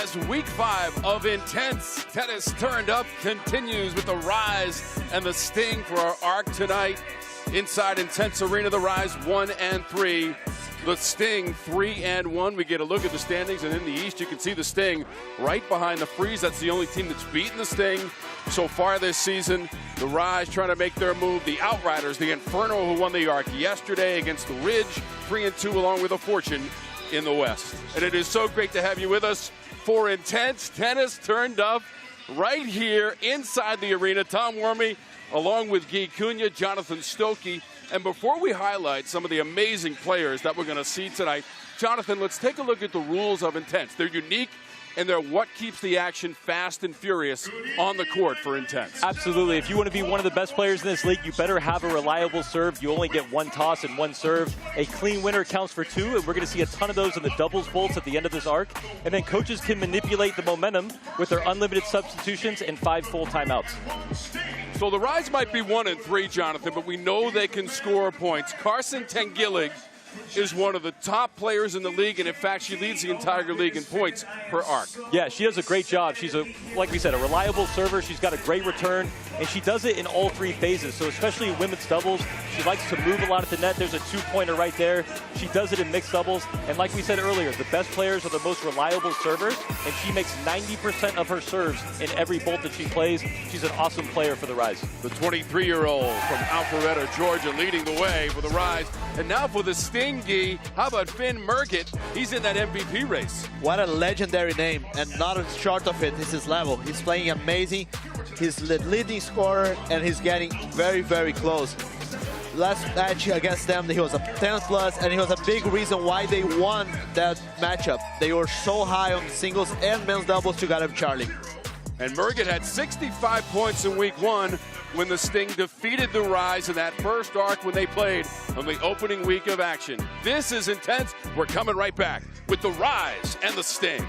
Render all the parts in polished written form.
as week 5 of Intense Tennis Turned Up continues with the Rise and the Sting for our arc tonight. Inside Intense Arena, the Rise 1 and 3. The Sting 3 and 1. We get a look at the standings, and in the East you can see the Sting right behind the Freeze. That's the only team that's beaten the Sting so far this season. The Rise trying to make their move. The Outriders, the Inferno, who won the arc yesterday against the Ridge, 3 and 2, along with a Fortune in the West. And it is so great to have you with us for Intense Tennis Turned Up right here inside the arena. Tom Wormy, along with Guy Cunha, Jonathan Stokey. And before we highlight some of the amazing players that we're going to see tonight, Jonathan, let's take a look at the rules of Intense. They're unique, and they're what keeps the action fast and furious on the court for Intense. Absolutely. If you want to be one of the best players in this league, you better have a reliable serve. You only get one toss and one serve. A clean winner counts for 2, and we're going to see a ton of those in the doubles bolts at the end of this arc. And then coaches can manipulate the momentum with their unlimited substitutions and 5 full timeouts. So the Rise might be 1 and 3, Jonathan, but we know they can score points. Carson Tengillig is one of the top players in the league, and in fact, she leads the entire league in points per arc. Yeah, she does a great job. She's, like we said, a reliable server. She's got a great return, and she does it in all 3 phases. So especially in women's doubles, she likes to move a lot at the net. There's a 2-pointer right there. She does it in mixed doubles, and like we said earlier, the best players are the most reliable servers, and she makes 90% of her serves in every bolt that she plays. She's an awesome player for the Rise. The 23-year-old from Alpharetta, Georgia, leading the way for the Rise. And now for the Sting, Guy, how about Finn Merkitt? He's in that MVP race. What a legendary name, and not short of it is his level. He's playing amazing. He's the leading scorer, and he's getting very, very close. Last match against them, he was a 10+, and he was a big reason why they won that matchup. They were so high on singles and men's doubles together with Charlie. And Merkitt had 65 points in week 1 when the Sting defeated the Rise in that first arc when they played on the opening week of action. This is Intense. We're coming right back with the Rise and the Sting.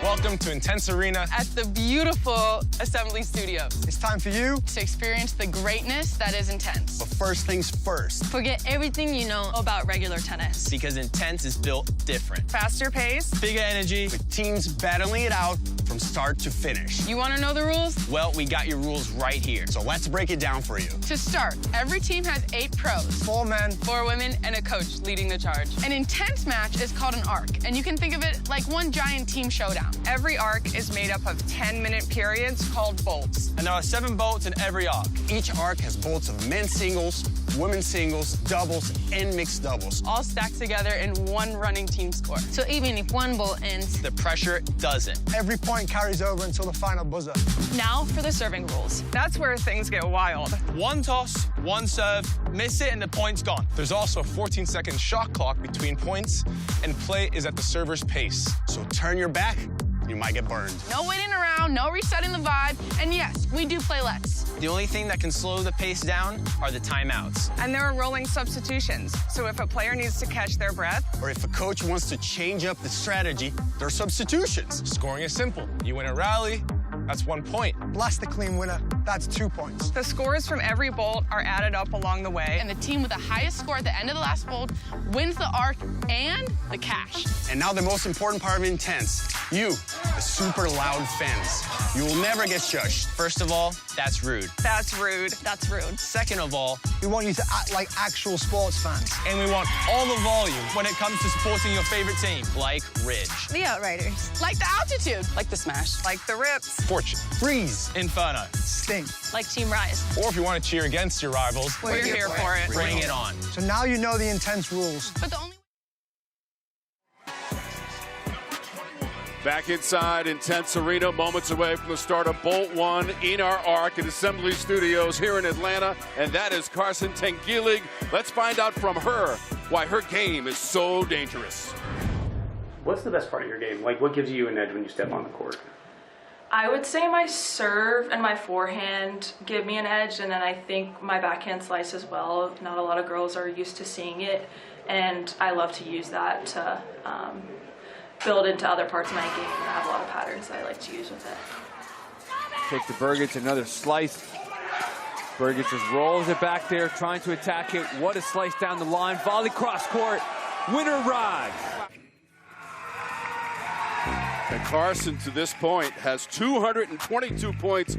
Welcome to Intense Arena at the beautiful Assembly Studio. It's time for you to experience the greatness that is Intense. But first things first. Forget everything you know about regular tennis. Because Intense is built different. Faster pace. Bigger energy. With teams battling it out from start to finish. You want to know the rules? Well, we got your rules right here. So let's break it down for you. To start, every team has 8 pros. 4 men, 4 women, and a coach leading the charge. An Intense match is called an arc, and you can think of it like one giant team showdown. Every arc is made up of 10-minute periods called bolts. And there are 7 bolts in every arc. Each arc has bolts of men's singles, women's singles, doubles, and mixed doubles. All stacked together in one running team score. So even if one bolt ends, the pressure doesn't. Every point carries over until the final buzzer. Now for the serving rules. That's where things get wild. 1 toss, 1 serve, miss it, and the point's gone. There's also a 14-second shot clock between points, and play is at the server's pace. So turn your back, you might get burned. No waiting around, no resetting the vibe, and yes, we do play less. The only thing that can slow the pace down are the timeouts. And there are rolling substitutions, so if a player needs to catch their breath, or if a coach wants to change up the strategy, there are substitutions. Scoring is simple. You win a rally, that's 1 point. Blast the clean winner, that's 2 points. The scores from every bolt are added up along the way, and the team with the highest score at the end of the last bolt wins the arc and the cash. And now the most important part of Intense, you, the super loud fans. You will never get shushed. First of all, that's rude. That's rude. That's rude. Second of all, we want you to act like actual sports fans. And we want all the volume when it comes to supporting your favorite team, like Ridge. The Outriders. Like the Altitude. Like the Smash. Like the Rips. Fortune. Freeze. Inferno. Sting. Like Team Rise. Or if you want to cheer against your rivals, we're here for it. Bring it on. So now you know the Intense rules. But the only Back inside Intense Arena, moments away from the start of Bolt 1 in our arc at Assembly Studios here in Atlanta, and that is Carson Tengillig. Let's find out from her why her game is so dangerous. What's the best part of your game? Like, what gives you an edge when you step on the court? I would say my serve and my forehand give me an edge, and then I think my backhand slice as well. Not a lot of girls are used to seeing it, and I love to use that to build into other parts of my game, and I have a lot of patterns that I like to use with it. Take the Bergens, another slice. Burgess just rolls it back there, trying to attack it. What a slice down the line. Volley cross court. Winner Rise. And Carson, to this point, has 222 points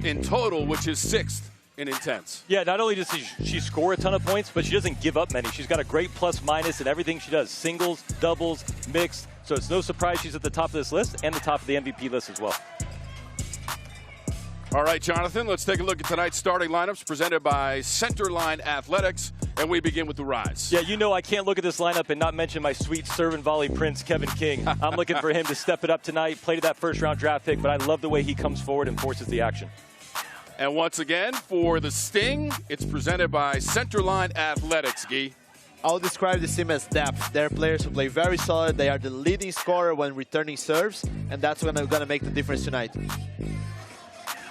in total, which is 6th in Intense. Yeah, not only does she score a ton of points, but she doesn't give up many. She's got a great plus-minus in everything she does. Singles, doubles, mixed. So it's no surprise she's at the top of this list and the top of the MVP list as well. All right, Jonathan, let's take a look at tonight's starting lineups presented by Centerline Athletics, and we begin with the Rise. Yeah, you know I can't look at this lineup and not mention my sweet serve and volley prince, Kevin King. I'm looking for him to step it up tonight, play to that first-round draft pick, but I love the way he comes forward and forces the action. And once again, for the Sting, it's presented by Centerline Athletics, Guy. I'll describe this team as depth. They're players who play very solid. They are the leading scorer when returning serves, and that's when they're going to make the difference tonight.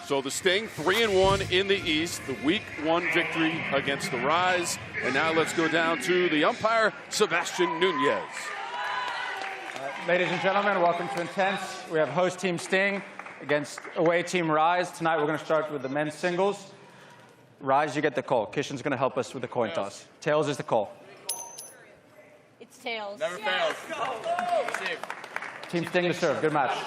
So the Sting, 3-1 in the East, the Week 1 victory against the Rise. And now let's go down to the umpire, Sebastian Nunez. Ladies and gentlemen, welcome to Intense. We have host team Sting against away team Rise. Tonight we're going to start with the men's singles. Rise, you get the call. Kishan's going to help us with the coin toss. Tails is the call. It's tails. Never fails. Team Sting to serve. Good match.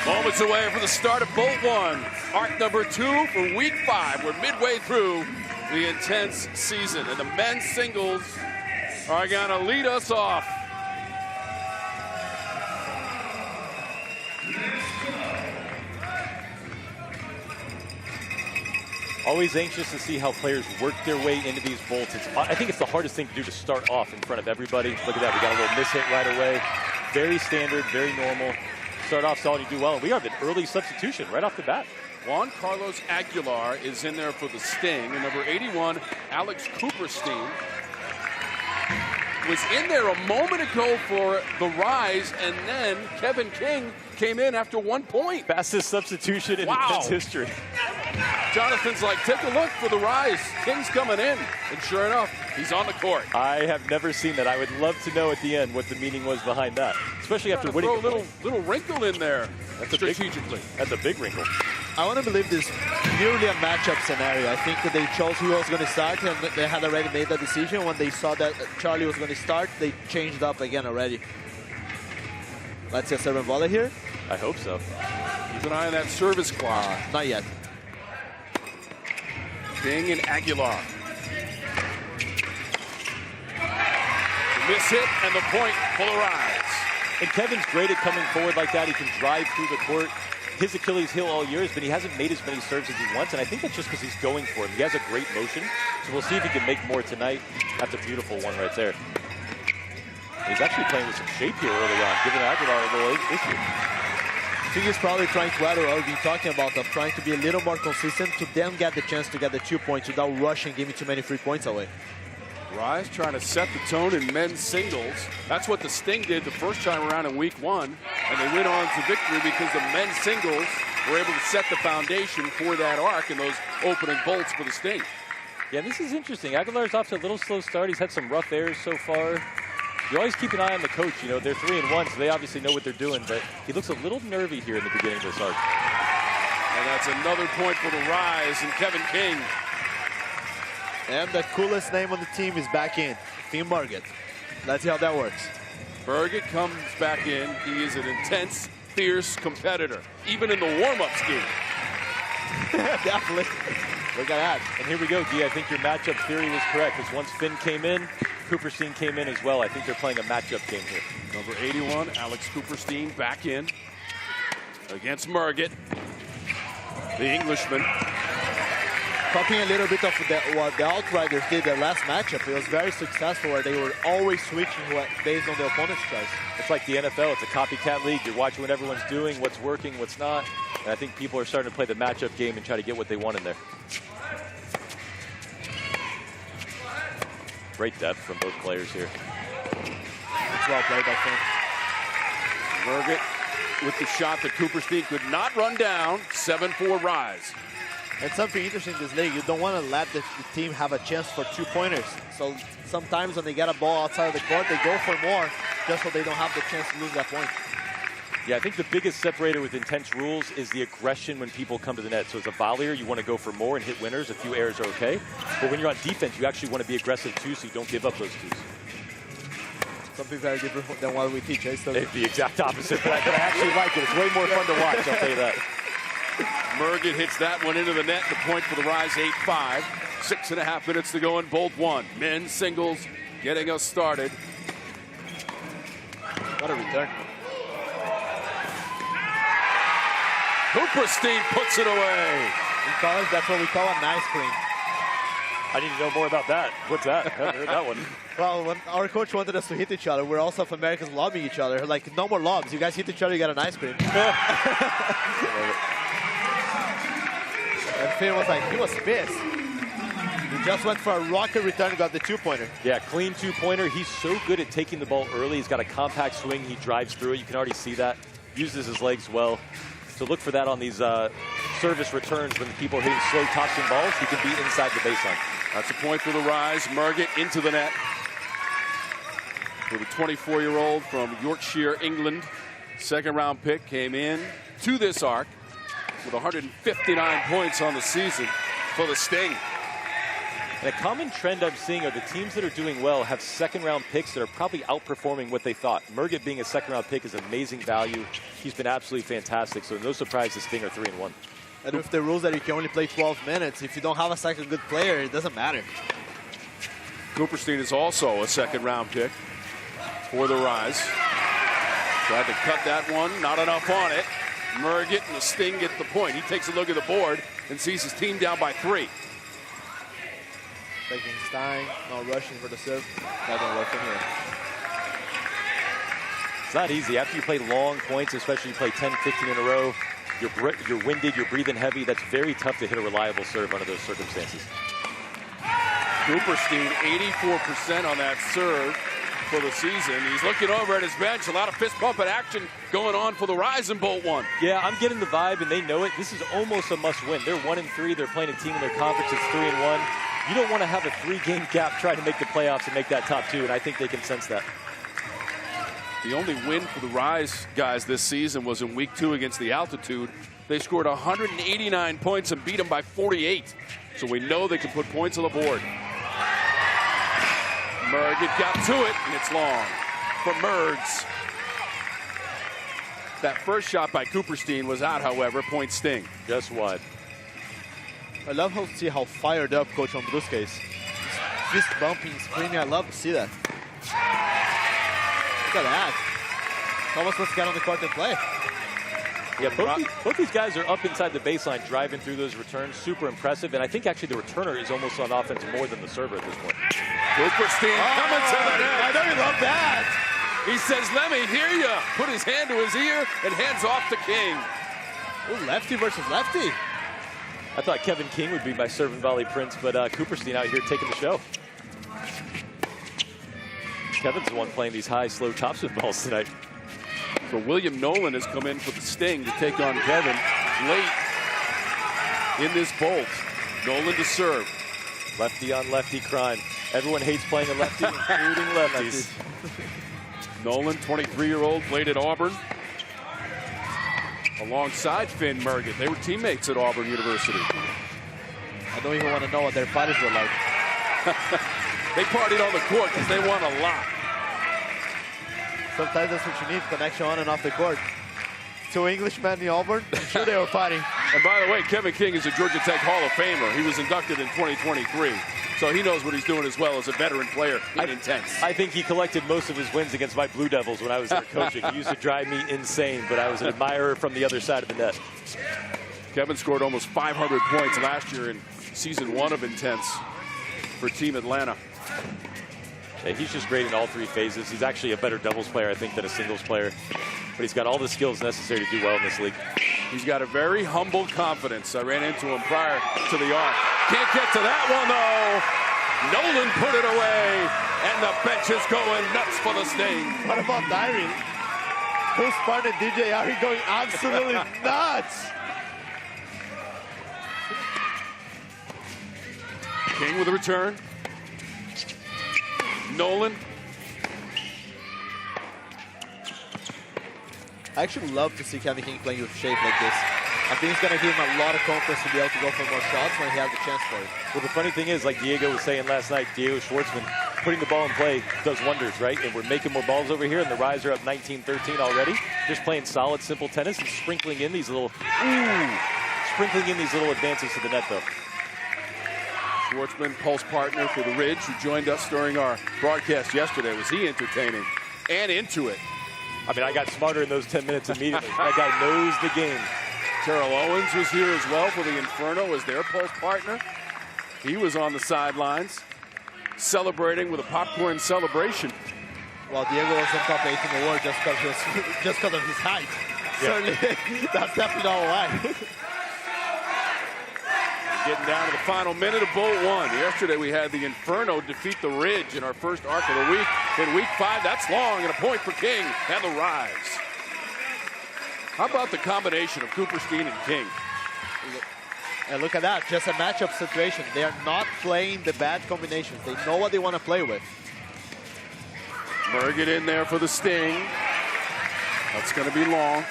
Moments away from the start of Bolt 1. Arc number 2 for Week 5. We're midway through the Intense season, and the men's singles are going to lead us off. Always anxious to see how players work their way into these bolts. I think it's the hardest thing to do to start off in front of everybody. Look at that, we got a little miss hit right away. Very standard, very normal. Start off solid, you do well. And we have an early substitution right off the bat. Juan Carlos Aguilar is in there for the Sting. And number 81, Alex Cooperstein, was in there a moment ago for the Rise, and then Kevin King came in after 1 point. Fastest substitution in Intense history. Jonathan's like, take a look for the Rise. King's coming in. And sure enough, he's on the court. I have never seen that. I would love to know at the end what the meaning was behind that, especially after winning. Throw a little wrinkle in there. That's strategically. That's a big wrinkle. I want to believe this purely a matchup scenario. I think that they chose who was going to start, and they had already made that decision. When they saw that Charlie was going to start, they changed up again already. Let's see a serve and volley here. I hope so. Keep an eye on that service clock. Not yet. King and Aguilar. The miss hit and the point for the Rise. And Kevin's great at coming forward like that. He can drive through the court. His Achilles heel all year has been he hasn't made as many serves as he wants, and I think that's just because he's going for it. He has a great motion, so we'll see if he can make more tonight. That's a beautiful one right there. He's actually playing with some shape here early on, giving Aguilar a little issue. I think he's probably trying to add what I've been talking about, of trying to be a little more consistent to then get the chance to get the 2 points without rushing, giving too many free points away. Rise trying to set the tone in men's singles. That's what the Sting did the first time around in Week 1, and they went on to victory because the men's singles were able to set the foundation for that arc and those opening bolts for the Sting. Yeah, this is interesting. Aguilar's off to a little slow start. He's had some rough errors so far. You always keep an eye on the coach. You know, they're 3-1, so they obviously know what they're doing, but he looks a little nervy here in the beginning of this arc. And that's another point for the Rise and Kevin King. And the coolest name on the team is back in, Finn Burgett. Let's see how that works. Burgett comes back in. He is an intense, fierce competitor, even in the warm-up scheme. Definitely. Look at that. And here we go, Guy. I think your matchup theory was correct, because once Finn came in, Cooperstein came in as well. I think they're playing a matchup game here. Number 81, Alex Cooperstein back in against Murgett, the Englishman. Copying a little bit of what the Outriders did their last matchup. It was very successful where they were always switching based on the opponent's choice. It's like the NFL. It's a copycat league. You're watching what everyone's doing, what's working, what's not. And I think people are starting to play the matchup game and try to get what they want in there. Great depth from both players here. It's well played by Finn. Murgett with the shot that Cooperstein could not run down. 7-4 Rise. And something interesting in this league, you don't want to let the team have a chance for 2-pointers. So sometimes when they get a ball outside of the court, they go for more just so they don't have the chance to lose that point. Yeah, I think the biggest separator with Intense rules is the aggression when people come to the net. So as a volleyer, you want to go for more and hit winners. A few errors are okay. But when you're on defense, you actually want to be aggressive too, so you don't give up those twos. Something very different than what we teach. It's the exact opposite, but I actually like it. It's way more fun to watch, I'll tell you that. Merget hits that one into the net. The point for the Rise, 8-5. 6.5 minutes to go in bolt one. Men's singles getting us started. What a return. Cooperstein puts it away. In college, that's what we call a nice clean. I need to know more about that. What's that? I haven't heard that one. Well, when our coach wanted us to hit each other, we're all South Americans lobbing each other. Like, no more lobs. You guys hit each other, you got an ice cream. And Finn was like, he was pissed. He just went for a rocket return and got the two-pointer. Yeah, clean two-pointer. He's so good at taking the ball early. He's got a compact swing. He drives through it. You can already see that. Uses his legs well. So look for that on these service returns when people are hitting slow tossing balls. He can be inside the baseline. That's a point for the Rise. Merget into the net. For the 24-year-old from Yorkshire, England. Second-round pick came in to this arc with 159 points on the season for the Sting. And a common trend I'm seeing are the teams that are doing well have second-round picks that are probably outperforming what they thought. Merget being a second-round pick is amazing value. He's been absolutely fantastic, so no surprise the Sting are 3-1. And with the rules that you can only play 12 minutes, if you don't have a second good player, it doesn't matter. Cooperstein is also a second-round pick for the Rise. Tried to cut that one, not enough on it. Merget and the Sting get the point. He takes a look at the board and sees his team down by 3. Taking Stein, no rushing for the serve. That don't work from here. It's not easy. After you play long points, especially you play 10, 15 in a row, you're winded, you're breathing heavy. That's very tough to hit a reliable serve under those circumstances. Cooperstein, 84% on that serve for the season. He's looking over at his bench. A lot of fist pumping action going on for the Rise in bolt one. Yeah, I'm getting the vibe, and they know it. This is almost a must-win. They're 1-3. They're playing a team in their conference that's 3-1. You don't want to have a 3-game gap trying to make the playoffs and make that top 2, and I think they can sense that. The only win for the Rise guys this season was in week 2 against the Altitude. They scored 189 points and beat them by 48. So we know they can put points on the board. Merget got to it, and it's long for Mergs. That first shot by Cooperstein was out, however, point Sting. Just wide. I love to see how fired up Coach Ombruska is. Fist bumping, screaming. I love to see that. Look at that. Almost let's get on the court and play. Yeah, both these guys are up inside the baseline, driving through those returns. Super impressive. And I think actually the returner is almost on offense more than the server at this point. Cooperstein coming to the net. I know you love that. He says, let me hear you. Put his hand to his ear and hands off to King. Ooh, lefty versus lefty. I thought Kevin King would be my serve and volley prince, but Cooperstein out here taking the show. Kevin's the one playing these high, slow topspin balls tonight. So William Nolan has come in for the Sting to take on Kevin late in this bolt. Nolan to serve. Lefty on lefty crime. Everyone hates playing a lefty, including lefties. Nolan, 23-year-old, played at Auburn alongside Finn Merget. They were teammates at Auburn University. I don't even want to know what their parties were like. They partied on the court because they won a lot. Sometimes that's what you need, connection on and off the court. 2 Englishmen in Auburn, I'm sure they were fighting. And by the way, Kevin King is a Georgia Tech Hall of Famer. He was inducted in 2023. So he knows what he's doing as well as a veteran player in Intense. I think he collected most of his wins against my Blue Devils when I was there coaching. He used to drive me insane, but I was an admirer from the other side of the net. Kevin scored almost 500 points last year in season 1 of Intense for Team Atlanta. Yeah, he's just great in all 3 phases. He's actually a better doubles player, I think, than a singles player. But he's got all the skills necessary to do well in this league. He's got a very humble confidence. I ran into him prior to the arc. Can't get to that one, though. Nolan put it away, and the bench is going nuts for the Sting. What about Dyrene? Who's part of DJ Ari going absolutely nuts? King with a return. Nolan. I actually love to see Kevin King playing with shape like this. I think it's going to give him a lot of confidence to be able to go for more shots when he has the chance for it. Well, the funny thing is, like Diego was saying last night, Diego Schwartzman, putting the ball in play does wonders, right? And we're making more balls over here, and the Rise are up 19-13 already. Just playing solid, simple tennis and sprinkling in these little, advances to the net, though. Schwartzman, pulse partner for the Ridge, who joined us during our broadcast yesterday. Was he entertaining and into it? I mean, I got smarter in those 10 minutes immediately. That guy knows the game. Terrell Owens was here as well for the Inferno as their pulse partner. He was on the sidelines celebrating with a popcorn celebration. Well, Diego was in top 8 in the world just because of his height. Yeah. Certainly, that's definitely not why. Getting down to the final minute of Bolt 1. Yesterday we had the Inferno defeat the Ridge in our first arc of the week. In week 5, that's long, and a point for King and the Rise. How about the combination of Cooperstein and King? And look at that, just a matchup situation. They are not playing the bad combinations. They know what they want to play with. Merget in there for the sting. That's going to be long.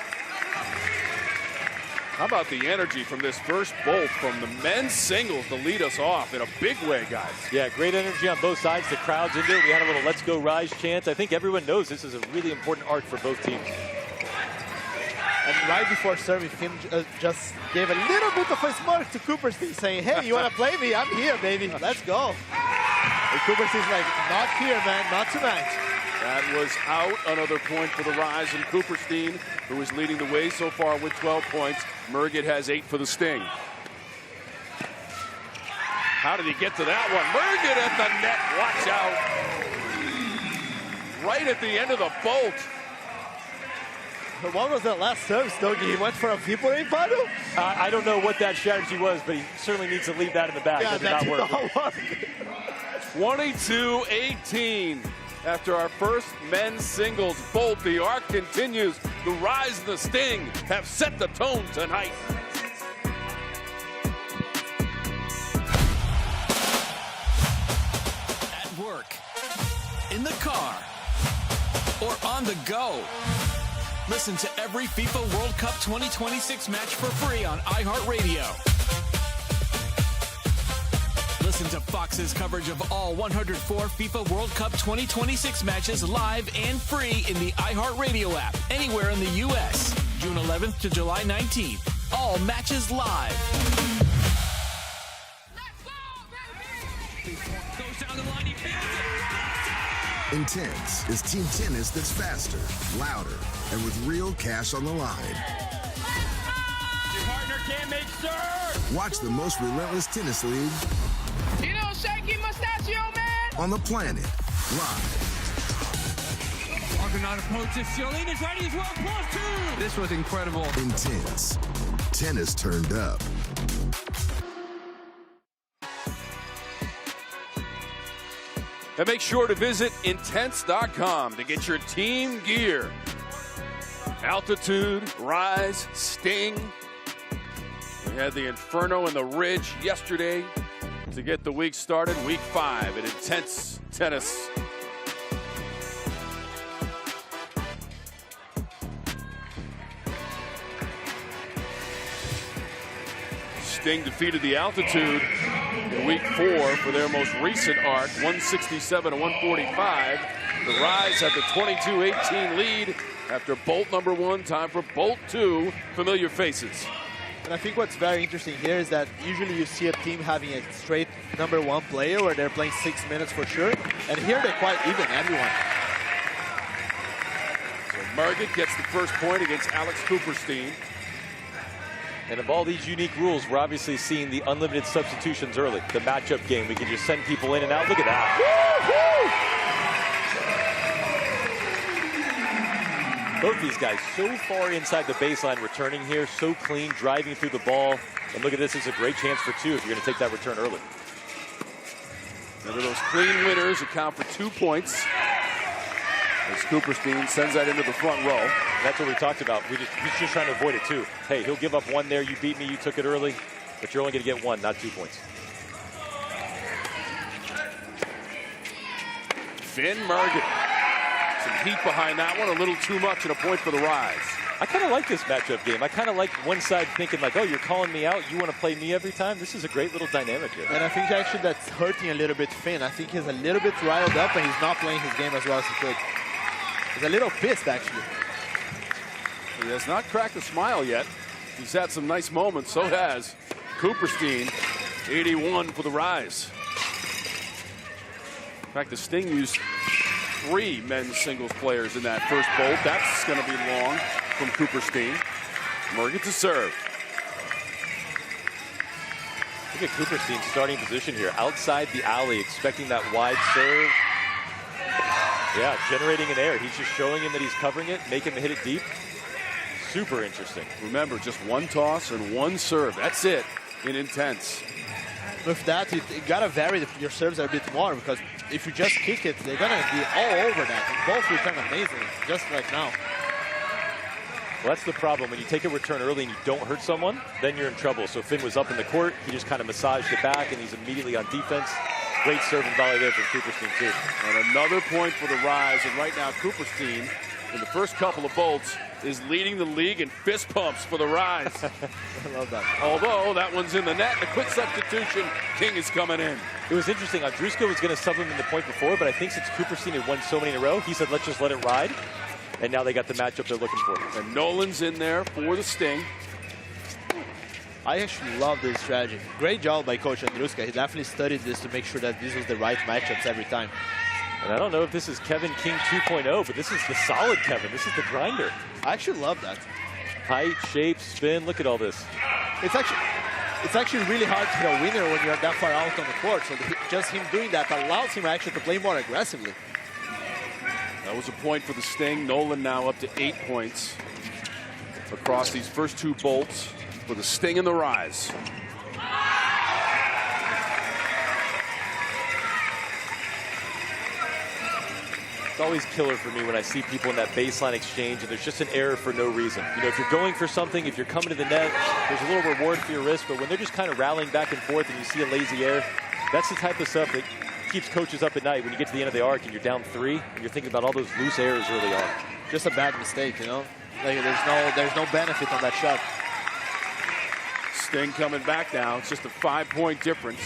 How about the energy from this first bolt from the men's singles to lead us off in a big way, guys? Yeah, great energy on both sides. The crowd's into it. We had a little Let's Go Rise chant. I think everyone knows this is a really important arc for both teams. And right before serving, Finn just gave a little bit of a smirk to Cooperstein, saying, hey, you want to play me? I'm here, baby. Let's go. And Cooperstein's like, not here, man. Not tonight. That was out. Another point for the Rise and Cooperstein, who is leading the way so far with 12 points. Merget has 8 for the Sting. How did he get to that one? Merget at the net. Watch out. Right at the end of the bolt. What was that last service, though? He went for a people in paddle? I don't know what that strategy was, but he certainly needs to leave that in the back. Yeah, that did not work. 22-18. After our first men's singles bolt, the arc continues. The Rise and the Sting have set the tone tonight. At work, in the car, or on the go. Listen to every FIFA World Cup 2026 match for free on iHeartRadio. Listen to Fox's coverage of all 104 FIFA World Cup 2026 matches live and free in the iHeartRadio app, anywhere in the U.S. June 11th to July 19th. All matches live. Goes down the line, he feels it. Intense is team tennis that's faster, louder, and with real cash on the line. Your partner can't make serve. Watch the most relentless tennis league. You know, shaky mustachio, man. On the planet, live. Argonaut approaches. Jolene is ready as well. +2. This was incredible. Intense. Tennis turned up. And make sure to visit Intense.com to get your team gear. Altitude, Rise, Sting. We had the Inferno and the Ridge yesterday to get the week started. Week 5 at Intense Tennis. Sting defeated the Altitude in week 4 for their most recent arc, 167-145. The Rise have the 22-18 lead after bolt number 1. Time for bolt 2. Familiar faces. And I think what's very interesting here is that usually you see a team having a straight number 1 player where they're playing 6 minutes for sure. And here they're quite even, everyone. So Merget gets the first point against Alex Cooperstein. And of all these unique rules, we're obviously seeing the unlimited substitutions early. The matchup game, we can just send people in and out. Look at that. Both these guys so far inside the baseline returning here, so clean, driving through the ball. And look at this, it's a great chance for 2 if you're going to take that return early. Remember, those clean winners account for 2 points. As Cooperstein sends that into the front row. That's what we talked about. He's just trying to avoid it too. Hey, he'll give up 1 there. You beat me, you took it early, but you're only going to get 1, not 2 points. Finn Merget. Some heat behind that one, a little too much, and a point for the Rise. I kind of like this matchup game. I kind of like one side thinking like, oh, you're calling me out. You want to play me every time? This is a great little dynamic here. And I think actually that's hurting a little bit Finn. I think he's a little bit riled up and he's not playing his game as well as he could. He's a little pissed, actually. He has not cracked a smile yet. He's had some nice moments. So has Cooperstein. 81 for the Rise. In fact, the Sting used 3 men's singles players in that first bolt. That's going to be long from Cooperstein. Murray to serve. Look at Cooperstein's starting position here. Outside the alley, expecting that wide serve. Yeah, generating an air. He's just showing him that he's covering it, making him hit it deep. Super interesting. Remember, just one toss and one serve. That's it in Intense. With that, you gotta vary your serves a bit more, because if you just kick it, they're gonna be all over that. And both return amazingly, just like now. Well, that's the problem. When you take a return early and you don't hurt someone, then you're in trouble. So Finn was up in the court. He just kind of massaged it back, and he's immediately on defense. Great serve and volley there from Cooperstein, too. And another point for the Rise. And right now, Cooperstein, in the first couple of bolts, is leading the league in fist pumps for the Rise. I love that. Although that one's in the net. The quick substitution, King is coming in. It was interesting. Andruska was going to sub him in the point before, but I think since Cooperstein had won so many in a row, he said, let's just let it ride. And now they got the matchup they're looking for. And Nolan's in there for the Sting. I actually love this strategy. Great job by Coach Andruska. He definitely studied this to make sure that these was the right matchups every time. And I don't know if this is Kevin King 2.0, but this is the solid Kevin. This is the grinder. I actually love that. Height, shape, spin. Look at all this. It's actually really hard to hit a winner when you're that far out on the court. So just him doing that allows him actually to play more aggressively. That was a point for the Sting. Nolan now up to 8 points across these first 2 bolts for the Sting and the Rise. It's always killer for me when I see people in that baseline exchange and there's just an error for no reason. You know, if you're going for something, if you're coming to the net, there's a little reward for your risk, but when they're just kind of rallying back and forth and you see a lazy error, that's the type of stuff that keeps coaches up at night when you get to the end of the arc and you're down 3 and you're thinking about all those loose errors early on. Just a bad mistake, you know? Like there's no benefit on that shot. Sting coming back now. It's just a 5-point difference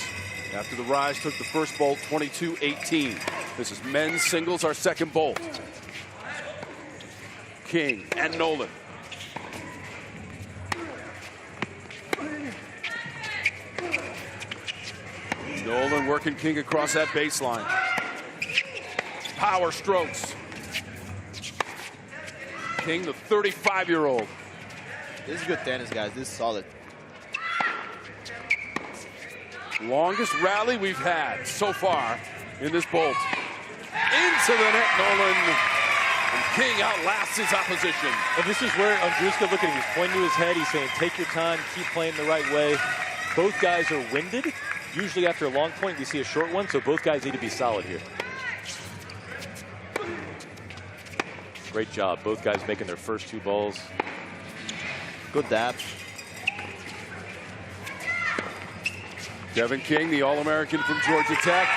after the Rise took the first bolt, 22-18. This is men's singles, our second bolt. King and Nolan. Nolan working King across that baseline. Power strokes. King, the 35-year-old. This is good tennis, guys. This is solid. Longest rally we've had so far in this bolt. Into the net, Nolan. And King outlasts his opposition. And this is where Andruska, look at him, he's pointing to his head. He's saying, take your time, keep playing the right way. Both guys are winded. Usually after a long point, we see a short one, so both guys need to be solid here. Great job. Both guys making their first 2 balls. Good dab. Kevin King, the All-American from Georgia Tech,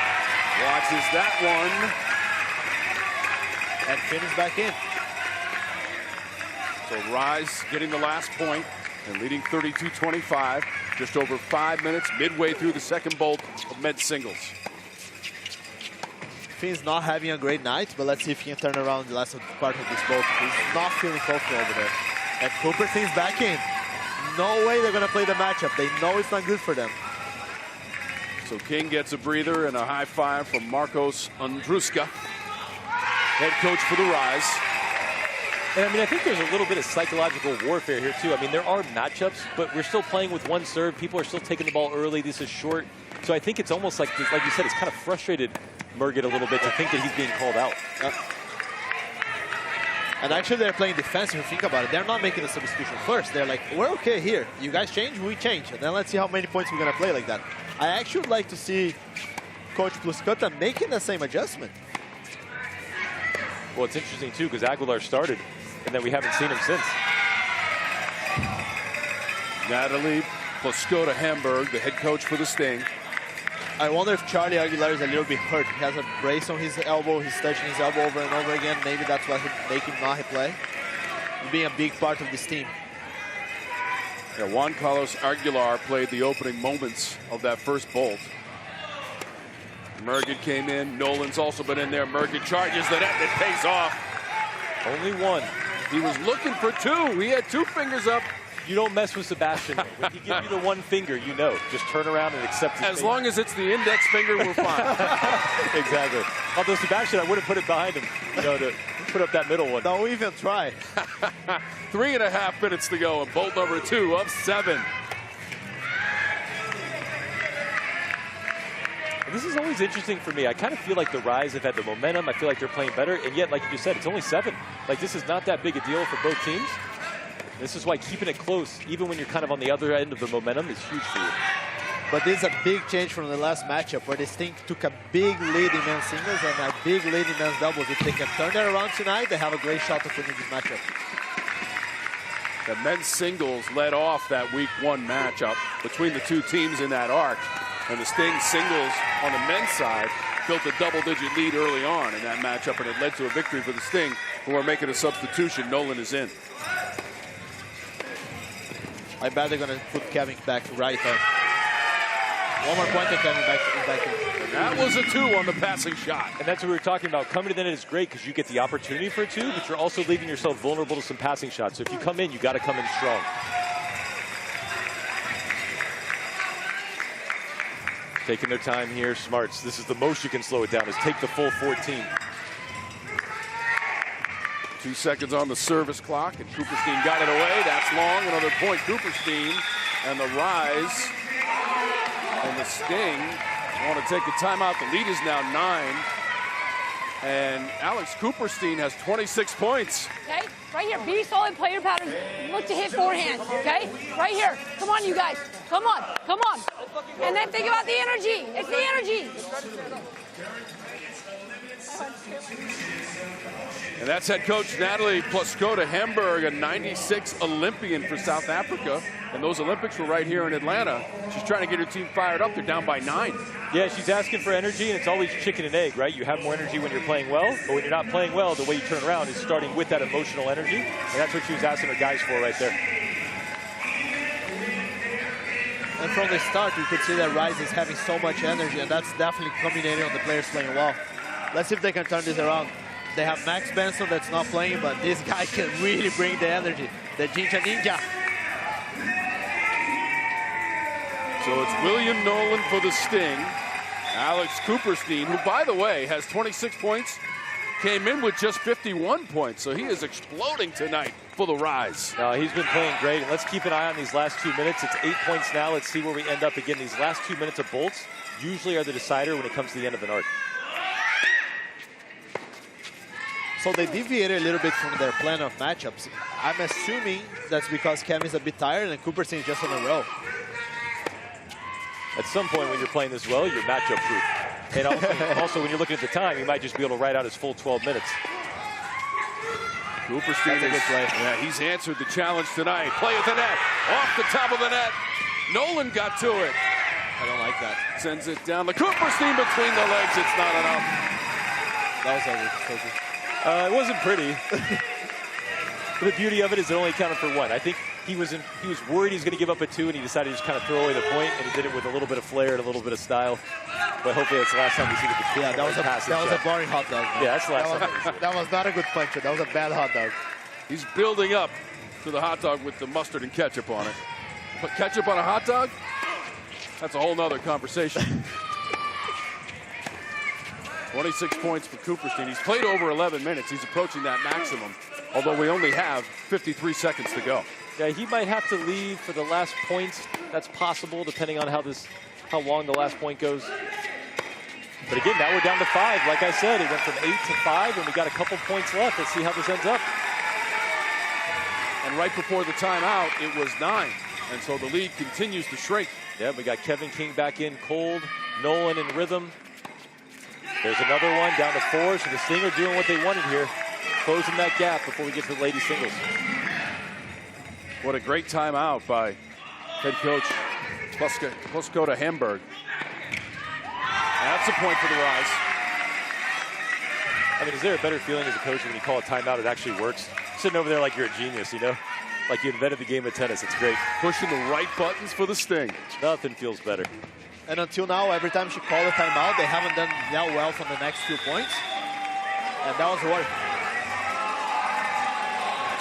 watches that one. And Finn is back in. So Rise getting the last point and leading 32-25. Just over 5 minutes, midway through the second bolt of men's singles. Finn's not having a great night, but let's see if he can turn around the last part of this bolt. He's not feeling confident over there. And Cooperstein's back in. No way they're going to play the matchup. They know it's not good for them. So King gets a breather and a high five from Marcos Andruska, head coach for the Rise. And I mean, I think there's a little bit of psychological warfare here too. I mean, there are matchups, but we're still playing with one serve. People are still taking the ball early. This is short. So I think it's almost like you said, it's kind of frustrated Murgit a little bit to think that he's being called out. And actually, they're playing defensive. If you think about it, they're not making the substitution first. They're like, we're okay here. You guys change, we change. And then let's see how many points we're going to play like that. I actually would like to see Coach Pluscota making the same adjustment. Well, it's interesting, too, because Aguilar started, and then we haven't seen him since. Natalie Pluscota Hamburg, the head coach for the Sting. I wonder if Charlie Aguilar is a little bit hurt. He has a brace on his elbow. He's touching his elbow over and over again. Maybe that's what make him not play. Being a big part of this team. Yeah, Juan Carlos Aguilar played the opening moments of that first bolt. Mergen came in. Nolan's also been in there. Mergen charges the net. It pays off. Only one. He was looking for two. He had 2 fingers up. You don't mess with Sebastian. When he gives you the one finger, you know. Just turn around and accept his As long as it's the index finger, we're fine. Exactly. Although Sebastian, I would have put it behind him, you know, to put up that middle one. Don't even try. 3.5 minutes to go, and bolt number 2 of 7. This is always interesting for me. I kind of feel like the Rise have had the momentum. I feel like they're playing better, and yet, like you just said, it's only 7. Like, this is not that big a deal for both teams. This is why keeping it close, even when you're kind of on the other end of the momentum, is huge for you. But this is a big change from the last matchup where this team took a big lead in men's singles and a big lead in men's doubles. If they can turn that around tonight, they have a great shot of winning this matchup. The men's singles led off that week 1 matchup between the 2 teams in that arc. And the Sting singles on the men's side built a double-digit lead early on in that matchup, and it led to a victory for the Sting, who are making a substitution. Nolan is in. I bet they're going to put Kevin back right on. One more point and Kevin back in. And that was a 2 on the passing shot. And that's what we were talking about. Coming to the net is great because you get the opportunity for a 2, but you're also leaving yourself vulnerable to some passing shots. So if you come in, you got to come in strong. Taking their time here, Smarts. This is the most you can slow it down, is take the full 14. 2 seconds on the service clock, and Cooperstein got it away. That's long. Another point. Cooperstein and the Rise and the Sting want to take the timeout. The lead is now 9. And Alex Cooperstein has 26 points. Okay, right here, be solid, play your pattern, look to hit forehand, okay? Right here, come on you guys, come on, come on. And then think about the energy, it's the energy. And that's head coach Natalie Plaskota-Hemberg, a 96 Olympian for South Africa. And those Olympics were right here in Atlanta. She's trying to get her team fired up. They're down by 9. Yeah, she's asking for energy, and it's always chicken and egg, right? You have more energy when you're playing well, but when you're not playing well, the way you turn around is starting with that emotional energy. And that's what she was asking her guys for right there. And from the start, you could see that Rise is having so much energy, and that's definitely culminating on the players playing well. Let's see if they can turn this around. They have Max Benson that's not playing, but this guy can really bring the energy. The Jinja Ninja. So it's William Nolan for the Sting. Alex Cooperstein, who, by the way, has 26 points, came in with just 51 points. So he is exploding tonight for the Rise. He's been playing great. And let's keep an eye on these last 2 minutes. It's 8 points now. Let's see where we end up again. These last 2 minutes of bolts usually are the decider when it comes to the end of an arc. So they deviated a little bit from their plan of matchups. I'm assuming that's because Kevin's a bit tired and Cooperstein is just on a roll. At some point when you're playing this well, you're matchup proof. And also when you're looking at the time, you might just be able to ride out his full 12 minutes. Cooperstein is a good play. Yeah, he's answered the challenge tonight. Play at the net, off the top of the net. Nolan got to it. I don't like that. Sends it down. The Cooperstein between the legs. It's not enough. That was ugly. It wasn't pretty. But the beauty of it is it only counted for 1. I think he was worried he was going to give up a 2, and he decided to just kind of throw away the point, and he did it with a little bit of flair and a little bit of style. But hopefully that's the last time we see the Yeah, that was a boring hot dog. Man. Yeah, that's the last time. That was not a good puncher. That was a bad hot dog. He's building up to the hot dog with the mustard and ketchup on it. Put ketchup on a hot dog? That's a whole nother conversation. 26 points for Cooperstein. He's played over 11 minutes. He's approaching that maximum, although we only have 53 seconds to go. Yeah, he might have to leave for the last points. That's possible, depending on how long the last point goes. But again, now we're down to 5. Like I said, it went from 8 to 5, and we got a couple points left. Let's see how this ends up. And right before the timeout, it was 9. And so the lead continues to shrink. Yeah, we got Kevin King back in cold, Nolan in rhythm. There's another one down to 4, so the Sting are doing what they wanted here, closing that gap before we get to the ladies singles. What a great timeout by head coach Plaskota-Hemberg. That's a point for the Rise. I mean, is there a better feeling as a coach when you call a timeout, it actually works? Sitting over there like you're a genius, you know? Like you invented the game of tennis. It's great. Pushing the right buttons for the Sting. Nothing feels better. And until now, every time she called a timeout, they haven't done that well from the next 2 points. And that was what.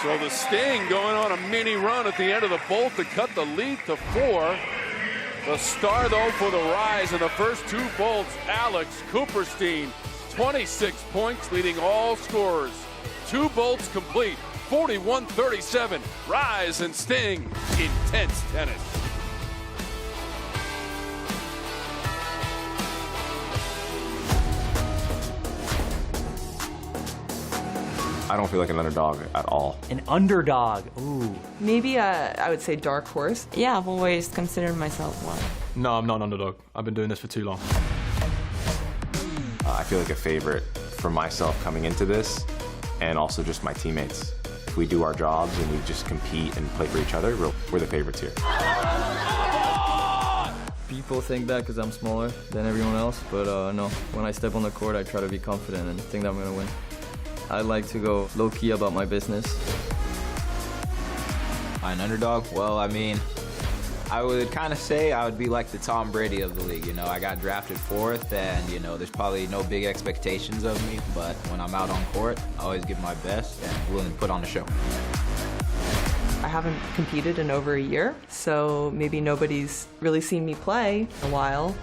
So the Sting going on a mini run at the end of the bolt to cut the lead to 4. The star, though, for the Rise in the first 2 bolts, Alex Cooperstein, 26 points, leading all scorers. 2 bolts complete, 41-37. Rise and Sting, intense tennis. I don't feel like an underdog at all. An underdog, ooh. Maybe I would say dark horse. Yeah, I've always considered myself one. No, I'm not an underdog. I've been doing this for too long. I feel like a favorite for myself coming into this, and also just my teammates. If we do our jobs and we just compete and play for each other, we're the favorites here. People think that because I'm smaller than everyone else, but no. When I step on the court, I try to be confident and think that I'm going to win. I like to go low-key about my business. An underdog? Well, I mean, I would kind of say I would be like the Tom Brady of the league. You know, I got drafted 4th, and, you know, there's probably no big expectations of me, but when I'm out on court, I always give my best and willing to put on a show. I haven't competed in over a year, so maybe nobody's really seen me play in a while.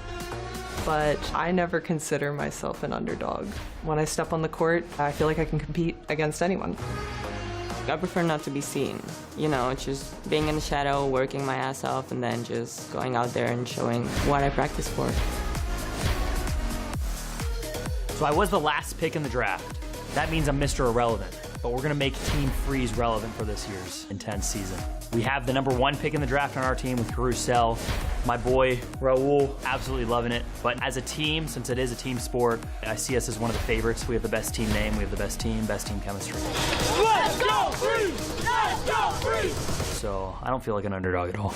But I never consider myself an underdog. When I step on the court, I feel like I can compete against anyone. I prefer not to be seen. You know, just being in the shadow, working my ass off, and then just going out there and showing what I practice for. So I was the last pick in the draft. That means I'm Mr. Irrelevant. But we're gonna make Team Freeze relevant for this year's intense season. We have the #1 pick in the draft on our team with Carousel. My boy, Raul, absolutely loving it. But as a team, since it is a team sport, I see us as one of the favorites. We have the best team name, we have the best team chemistry. Let's go Freeze! Let's go Freeze! So I don't feel like an underdog at all.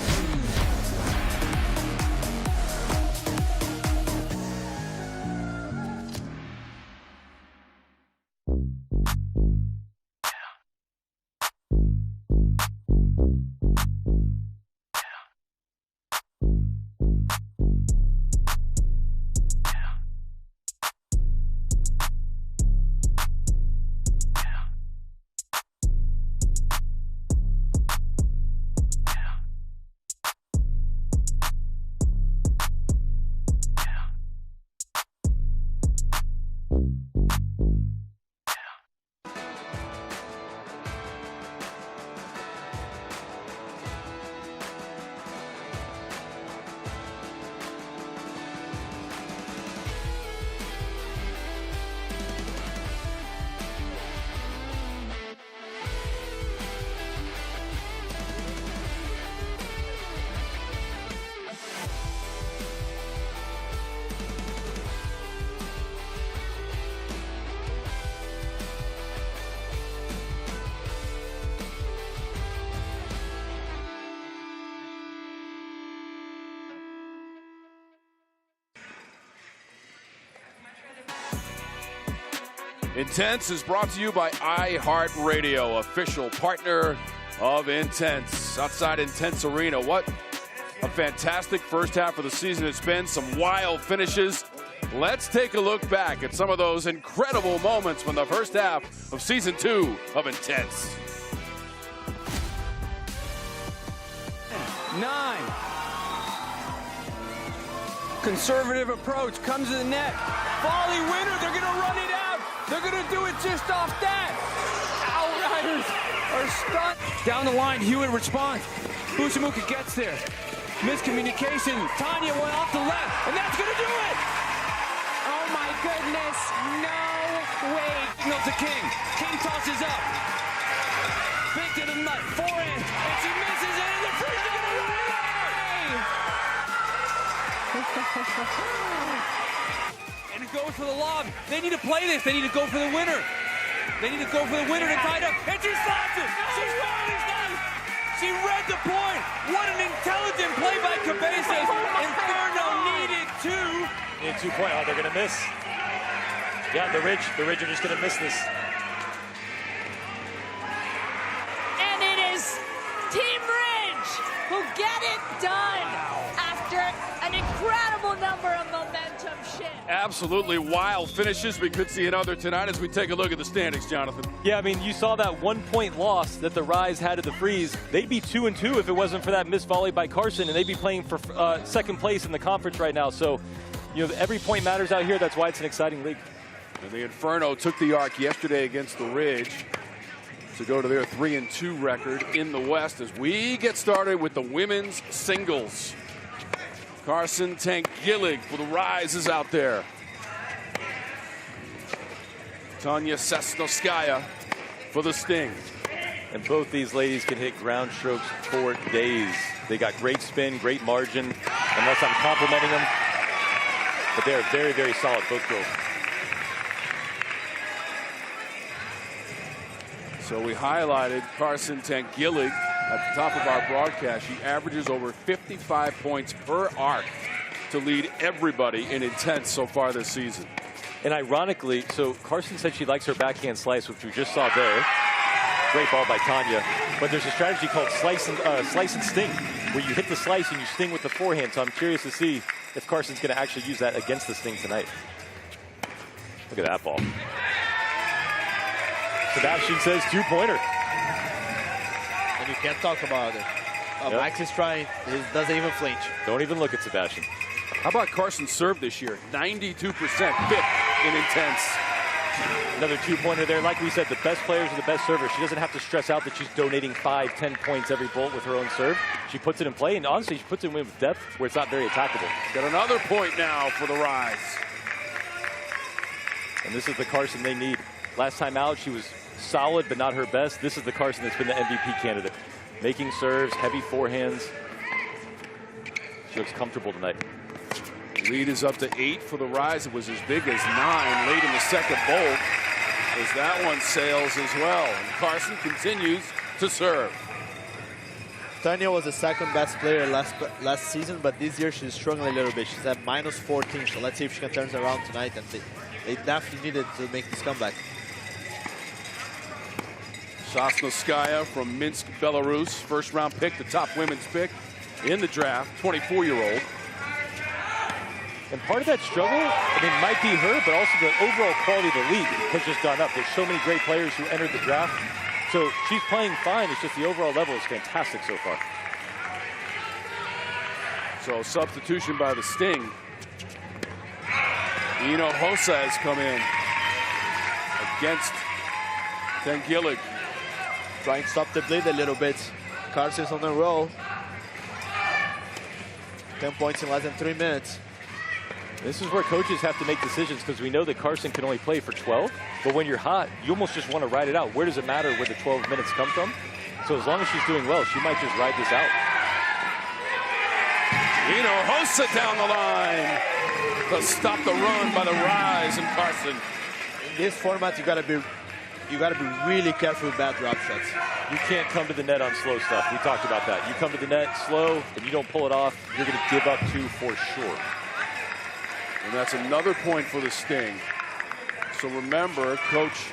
Intense is brought to you by iHeartRadio, official partner of Intense. Outside Intense Arena, what a fantastic first half of the season it's been. Some wild finishes. Let's take a look back at some of those incredible moments from the first half of Season 2 of Intense. 9. Conservative approach, comes to the net. Volley winner, they're gonna run it out. They're gonna do it just off that. Outriders are stunned. Down the line, Hewitt responds. Bushimuka gets there. Miscommunication, Tanya went off the left, and that's gonna do it! Oh my goodness, no way. Signals to King. King tosses up. Big to the nut, forehand, and she misses it, and the Freeze are gonna run it out! And it goes for the lob. They need to play this. They need to go for the winner. They need to go for the winner to tie it up. And she slaps it. She's found it. She read the point. What an intelligent play by Cabezas. Inferno needed 2. a 2-point. Oh, they're going to miss. Yeah, the Ridge are just going to miss this. And it is Team Ridge who get it done after an incredible number of momentum shifts. Absolutely wild finishes. We could see another tonight as we take a look at the standings, Jonathan. Yeah, I mean, you saw that 1-point loss that the Rise had to the Freeze. They'd be 2-2 if it wasn't for that missed volley by Carson, and they'd be playing for second place in the conference right now. So, you know, every point matters out here. That's why it's an exciting league. And the Inferno took the arc yesterday against the Ridge to go to their 3-2 record in the West as we get started with the women's singles. Carson Tank Gillig for the Rise is out there. Tanya Sesnoskaya for the Sting. And both these ladies can hit ground strokes for days. They got great spin, great margin, unless I'm complimenting them. But they're very, very solid, both girls. So we highlighted Carson Tank Gillig at the top of our broadcast. She averages over 55 points per arc to lead everybody in Intense so far this season. And ironically, so Carson said she likes her backhand slice, which we just saw there. Great ball by Tanya. But there's a strategy called slice and sting, where you hit the slice and you sting with the forehand. So I'm curious to see if Carson's going to actually use that against the Sting tonight. Look at that ball. Sebastian says 2-pointer. And you can't talk about it. Max is trying. He doesn't even flinch. Don't even look at Sebastian. How about Carson's serve this year? 92%, fifth in Intense. Another 2-pointer there. Like we said, the best players are the best servers. She doesn't have to stress out that she's donating 5-10 points every bolt with her own serve. She puts it in play, and honestly, she puts it in with depth where it's not very attackable. Got another point now for the Rise. And this is the Carson they need. Last time out, she was solid, but not her best. This is the Carson that's been the MVP candidate. Making serves, heavy forehands. She looks comfortable tonight. Lead is up to 8 for the Rise. It was as big as 9 late in the second bolt as that one sails as well. And Carson continues to serve. Tanya was the second best player last season, but this year she's struggling a little bit. She's at -14, so let's see if she can turn it around tonight. And they definitely needed to make this comeback. Sosnoskaya from Minsk, Belarus. First round pick, the top women's pick in the draft, 24-year-old. And part of that struggle, I mean, might be her, but also the overall quality of the league has just gone up. There's so many great players who entered the draft. So she's playing fine. It's just the overall level is fantastic so far. So substitution by the Sting. Ino Hossa has come in against Tank Gillig. Trying to stop the bleed a little bit. Carson's on the roll. 10 points in less than 3 minutes. This is where coaches have to make decisions, because we know that Carson can only play for 12, but when you're hot, you almost just want to ride it out. Where does it matter where the 12 minutes come from? So as long as she's doing well, she might just ride this out. Ino Hossa down the line to stop the run by the Rise and Carson. In this format, you gotta be really careful with bad drop shots. You can't come to the net on slow stuff. We talked about that. You come to the net slow and you don't pull it off, you're going to give up 2 for sure. And that's another point for the Sting. So remember, Coach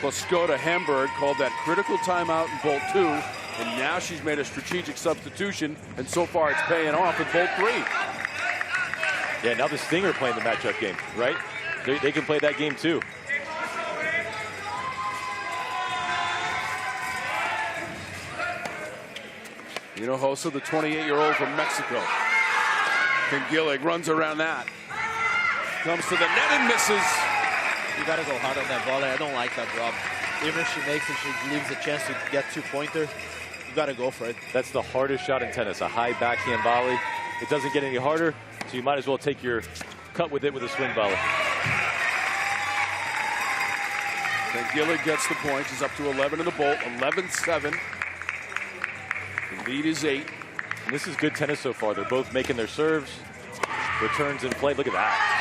Klaskota Hamburg called that critical timeout in Bolt 2, and now she's made a strategic substitution, and so far it's paying off in Bolt 3. Yeah, now the Sting are playing the matchup game, right? They can play that game too. Ino Hossa, the 28-year-old from Mexico. Tank Gillig runs around that. Comes to the net and misses. You gotta go hard on that volley. I don't like that drop. Even if she makes it, she leaves a chance to get 2-pointer. You gotta go for it. That's the hardest shot in tennis, a high backhand volley. It doesn't get any harder, so you might as well take your cut with it with a swing volley. Tank Gillig gets the point. She's up to 11 in the bolt, 11-7. The lead is 8. And this is good tennis so far. They're both making their serves, returns in play. Look at that.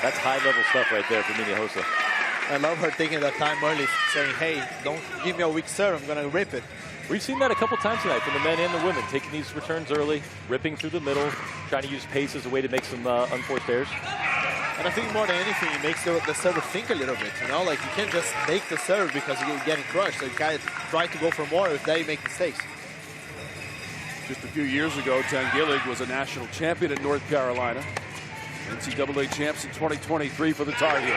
That's high-level stuff right there for Ino Hossa. I love her taking that time early, saying, hey, don't give me a weak serve. I'm going to rip it. We've seen that a couple times tonight from the men and the women, taking these returns early, ripping through the middle, trying to use pace as a way to make some unforced errors. And I think more than anything, it makes the server think a little bit, you know? Like, you can't just make the serve because you're getting crushed. So you gotta try to go for more if they make mistakes. Just a few years ago, Tangillig was a national champion at North Carolina. NCAA champs in 2023 for the Tar Heels.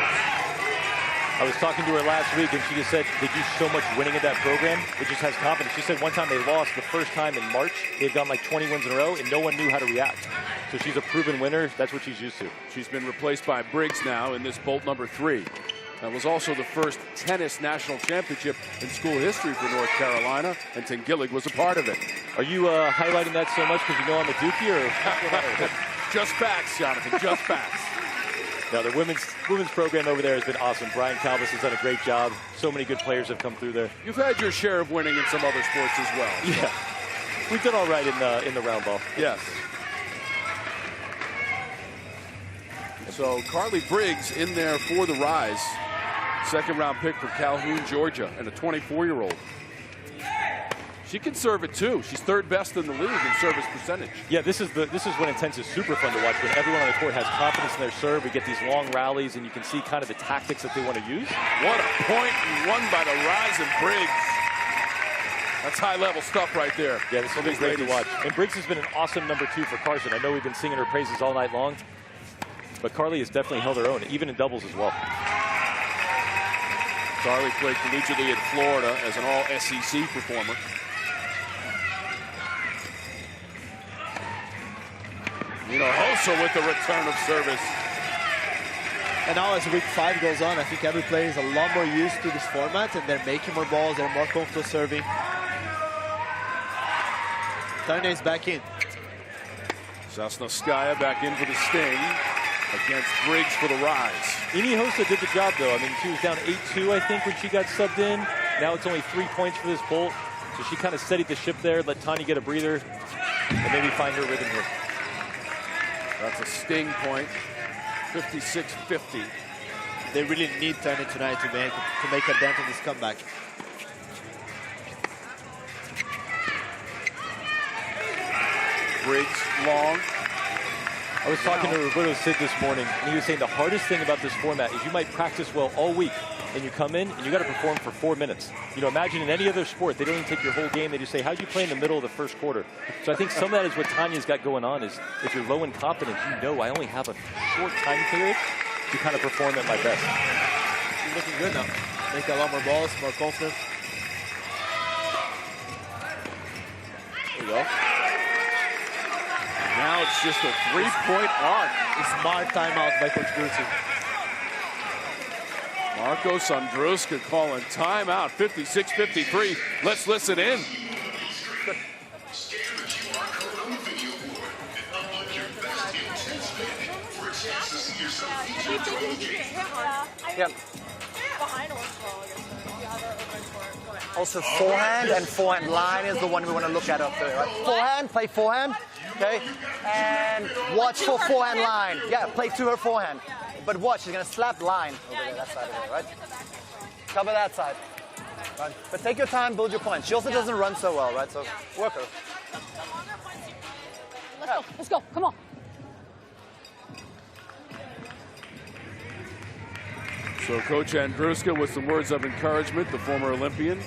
I was talking to her last week, and she just said they do so much winning at that program, it just has confidence. She said one time they lost the first time in March. They've gone like 20 wins in a row, and no one knew how to react. So she's a proven winner. That's what she's used to. She's been replaced by Briggs now in this bolt number 3. That was also the first tennis national championship in school history for North Carolina, and Tangillig was a part of it. Are you highlighting that so much because you know I'm a Dookie, or? Just facts, Jonathan, just facts. No, the women's program over there has been awesome. Brian Calvis has done a great job. So many good players have come through there. You've had your share of winning in some other sports as well. Yeah, we've done all right in the round ball. Yes. So Carly Briggs in there for the Rise. Second-round pick for Calhoun, Georgia, and a 24-year-old. She can serve it too. She's third best in the league in service percentage. Yeah, this is when Intense is super fun to watch. When everyone on the court has confidence in their serve, we get these long rallies, and you can see kind of the tactics that they want to use. What a point and won by the Rise and Briggs. That's high-level stuff right there. Yeah, this will be great to watch. And Briggs has been an awesome number 2 for Carson. I know we've been singing her praises all night long, but Carly has definitely held her own, even in doubles as well. Carly played collegiately at Florida as an all-SEC performer. Also with the return of service. And now as week 5 goes on, I think every player is a lot more used to this format, and they're making more balls, they're more comfortable serving. Tanya is back in. Sasnowskaya back in for the Sting against Briggs for the Rise. Iniehosa did the job, though. I mean, she was down 8-2, I think, when she got subbed in. Now it's only 3 points for this bolt. So she kind of steadied the ship there, let Tanya get a breather, and maybe find her rhythm here. That's a Sting point, 56-50. They really need Tanya tonight to make a dent in this comeback. Briggs long. I was talking to Roberto Sid this morning, and he was saying the hardest thing about this format is you might practice well all week, and you come in and you got to perform for 4 minutes. You know, imagine in any other sport, they don't even take your whole game. They just say, how'd you play in the middle of the first quarter? So I think some of that is what Tanya's got going on is if you're low in confidence, you know I only have a short time period to kind of perform at my best. She's looking good now. Make a lot more balls, more confident. There you go. Now it's just a 3-point arc. A smart timeout by Coach Grucy. Marco Sandruska calling timeout, 56-53. Let's listen in. Yep. Also forehand and forehand line is the one we want to look at up there, right? Forehand, play forehand, okay? And watch for forehand line. Yeah, play to her forehand. But watch, she's going to slap line over there, that side of it, right? Cover that side. Right? But take your time, build your point. She also doesn't run so well, right? So work her. Let's go, come on. So Coach Andruska with some words of encouragement, the former Olympian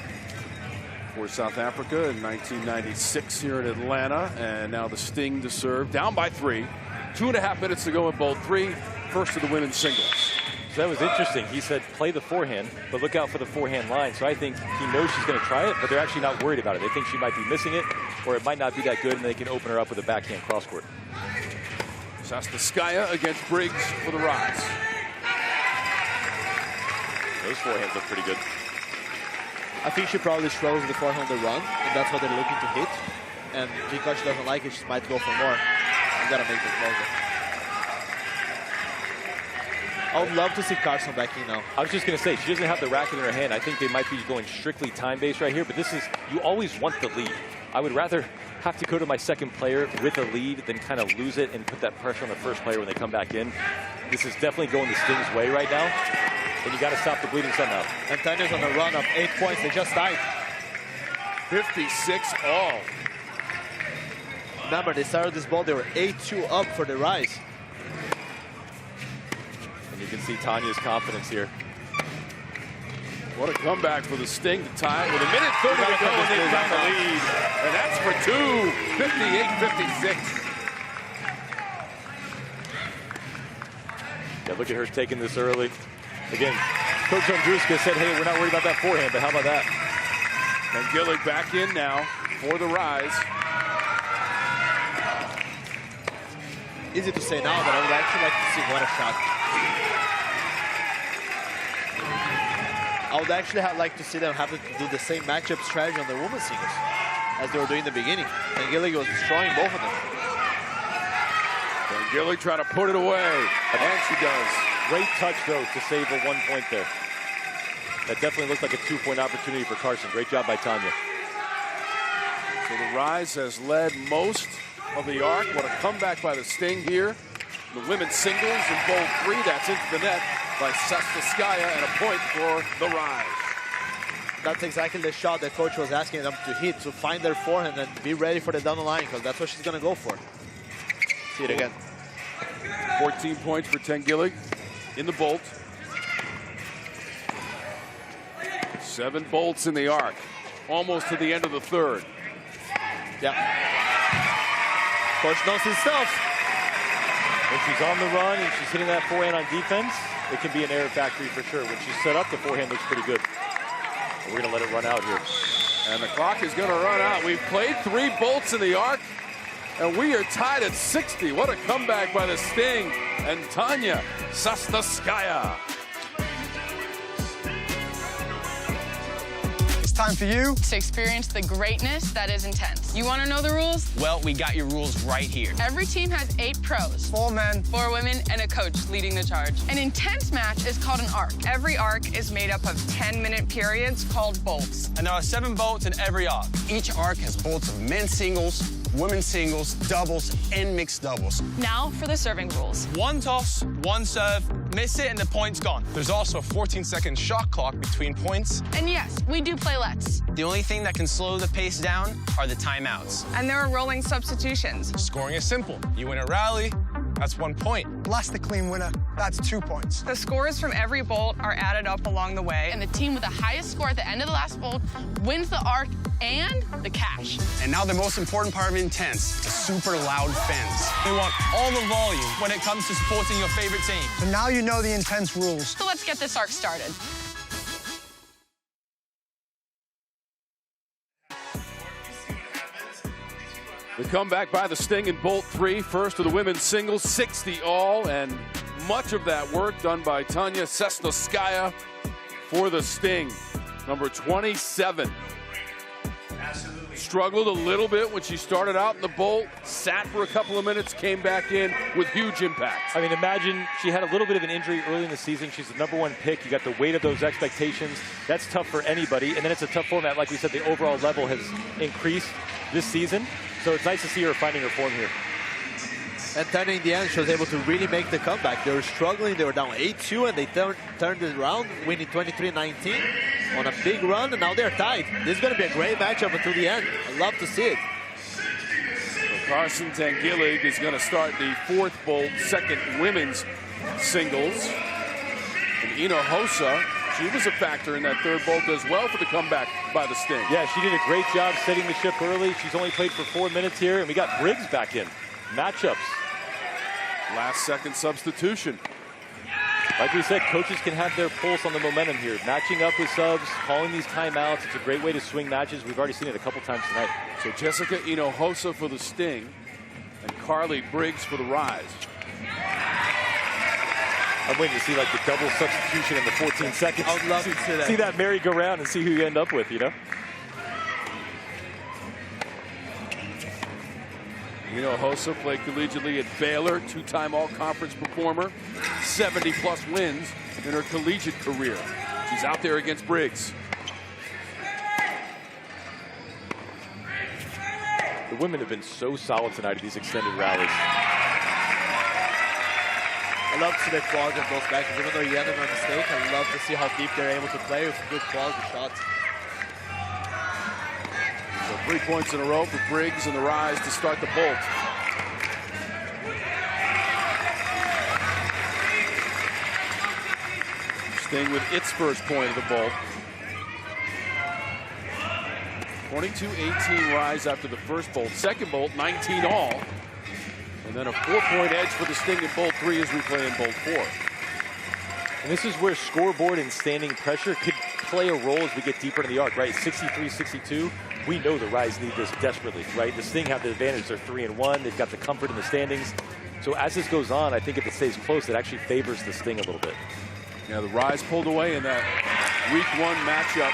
for South Africa in 1996 here in Atlanta, and now the Sting to serve, down by 3. 2.5 minutes to go in bolt 3, first of the women's singles. So that was interesting. He said play the forehand, but look out for the forehand line. So I think he knows she's going to try it, but they're actually not worried about it. They think she might be missing it, or it might not be that good, and they can open her up with a backhand cross court. Sasnowskaya against Briggs for the Rise. Those forehands look pretty good. I think she probably throws the forehand on the run, and that's what they're looking to hit. And because she doesn't like it, she might go for more. You gotta make it closer. I would love to see Carson back in now. I was just going to say, she doesn't have the racket in her hand. I think they might be going strictly time-based right here, but this is, you always want the lead. I would rather have to go to my second player with a lead than kind of lose it and put that pressure on the first player when they come back in. This is definitely going the Sting's way right now, and you got to stop the bleeding somehow. And Tanya's on a run of 8 points. They just died. 56 all. Remember, they started this ball, they were 8-2 up for the Rise. And you can see Tanya's confidence here. What a comeback for the Sting to tie it with 1 minute 30 to go, and they've got the lead. And that's for two, 58-56. Yeah, look at her taking this early. Again, Coach Andruska said, hey, we're not worried about that forehand, but how about that? And Gillig back in now for the Rise. Easy to say now, but I would actually like to see what a shot. I would actually like to see them have to do the same matchup strategy on the women's singles as they were doing in the beginning. And Gillig was destroying both of them. And Gillig trying to put it away, and she does. Great touch, though, to save a 1 point there. That definitely looked like a 2-point opportunity for Carson. Great job by Tanya. So the Rise has led most of the arc. What a comeback by the Sting here. The women's singles in bowl 3. That's into the net by Sestskaya, and a point for the Rise. That's exactly the shot that coach was asking them to hit, to find their forehand and be ready for the down the line, because that's what she's going to go for. See it again. 14 points for Tengillig in the bolt. 7 bolts in the arc. Almost to the end of the third. Yeah. Coach knows his stuff. When she's on the run and she's hitting that forehand on defense, it can be an error factory for sure. When she's set up, the forehand looks pretty good. We're going to let it run out here. And the clock is going to run out. We've played 3 bolts in the arc, and we are tied at 60. What a comeback by the Sting and Tanya Sestskaya. It's time for you to experience the greatness that is Intense. You want to know the rules? Well, we got your rules right here. Every team has 8 pros. 4 men. 4 women, and a coach leading the charge. An Intense match is called an arc. Every arc is made up of 10-minute periods called bolts. And there are 7 bolts in every arc. Each arc has bolts of men's singles, women's singles, doubles, and mixed doubles. Now for the serving rules. 1 toss, 1 serve, miss it, and the point's gone. There's also a 14-second shot clock between points. And yes, we do play lets. The only thing that can slow the pace down are the timeouts. And there are rolling substitutions. Scoring is simple. You win a rally, that's 1 point. Blast the clean winner, that's 2 points. The scores from every bolt are added up along the way, and the team with the highest score at the end of the last bolt wins the arc and the cash. And now the most important part of Intense, the super loud fans. They want all the volume when it comes to supporting your favorite team. So now you know the Intense rules. So let's get this arc started. The comeback by the Sting in bolt 3, first of the women's singles, 60 all, and much of that work done by Tanya Sestskaya for the Sting, number 27. Struggled a little bit when she started out in the bolt, sat for a couple of minutes, came back in with huge impact. I mean, imagine she had a little bit of an injury early in the season. She's the #1 pick. You got the weight of those expectations. That's tough for anybody. And then it's a tough format. Like we said, the overall level has increased this season. So it's nice to see her finding her form here. And then in the end, she was able to really make the comeback. They were struggling. They were down 8-2, and they turned it around, winning 23-19 on a big run, and now they're tied. This is going to be a great matchup until the end. I love to see it. So Carson Tengillig is going to start the 4th bolt, 2nd women's singles. And Ina Hossa, she was a factor in that 3rd bolt as well for the comeback by the Sting. Yeah, she did a great job setting the ship early. She's only played for 4 minutes here, and we got Briggs back in. Matchups. Last second substitution. Like we said, coaches can have their pulse on the momentum here. Matching up with subs, calling these timeouts. It's a great way to swing matches. We've already seen it a couple times tonight. So Jessica Hinojosa for the Sting and Carly Briggs for the Rise. I'm waiting to see like the double substitution in the 14 seconds. I would love to see that. See that merry-go-round and see who you end up with, you know? Hinojosa played collegiately at Baylor, 2-time all-conference performer, 70-plus wins in her collegiate career. She's out there against Briggs. The women have been so solid tonight at these extended rallies. I love to see the quality of those matches. Even though you ended on a mistake, I love to see how deep they're able to play with good quality shots. 3 points in a row for Briggs and the Rise to start the bolt. Sting with its first point of the bolt. 22-18 Rise after the first bolt. Second bolt, 19 all. And then a 4-point edge for the Sting in bolt 3 as we play in bolt 4. And this is where scoreboard and standing pressure could play a role as we get deeper into the arc, right? 63-62. We know the Rise need this desperately, right? The Sting have the advantage. They're 3-1. They've got the comfort in the standings. So as this goes on, I think if it stays close, it actually favors the Sting a little bit. Yeah, the Rise pulled away in that week 1 matchup.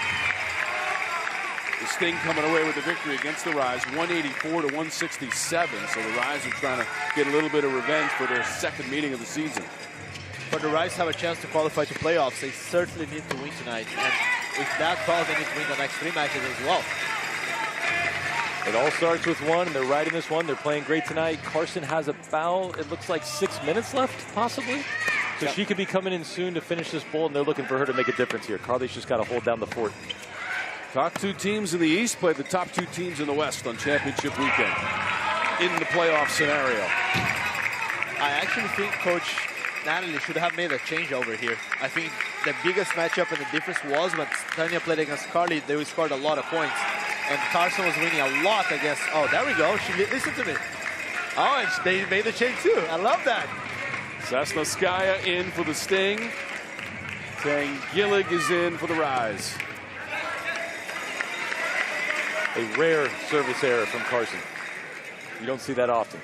The Sting coming away with the victory against the Rise, 184-167. So the Rise are trying to get a little bit of revenge for their second meeting of the season. For the Rise have a chance to qualify to playoffs, they certainly need to win tonight. And if that falls, they need to win the next 3 matches as well. It all starts with 1, and they're riding this one. They're playing great tonight. Carson has about, it looks like 6 minutes left, possibly. So she could be coming in soon to finish this bowl, and they're looking for her to make a difference here. Carly's just got to hold down the fort. Top 2 teams in the East play the top 2 teams in the West on championship weekend in the playoff scenario. I actually think Coach Natalie should have made a change over here. I think the biggest matchup and the difference was when Tanya played against Carly, they scored a lot of points. And Carson was winning a lot against, oh, there we go. She listened to me. Oh, and they made the change too. I love that. Sasnowskaja in for the Sting. Tangillig is in for the Rise. A rare service error from Carson. You don't see that often.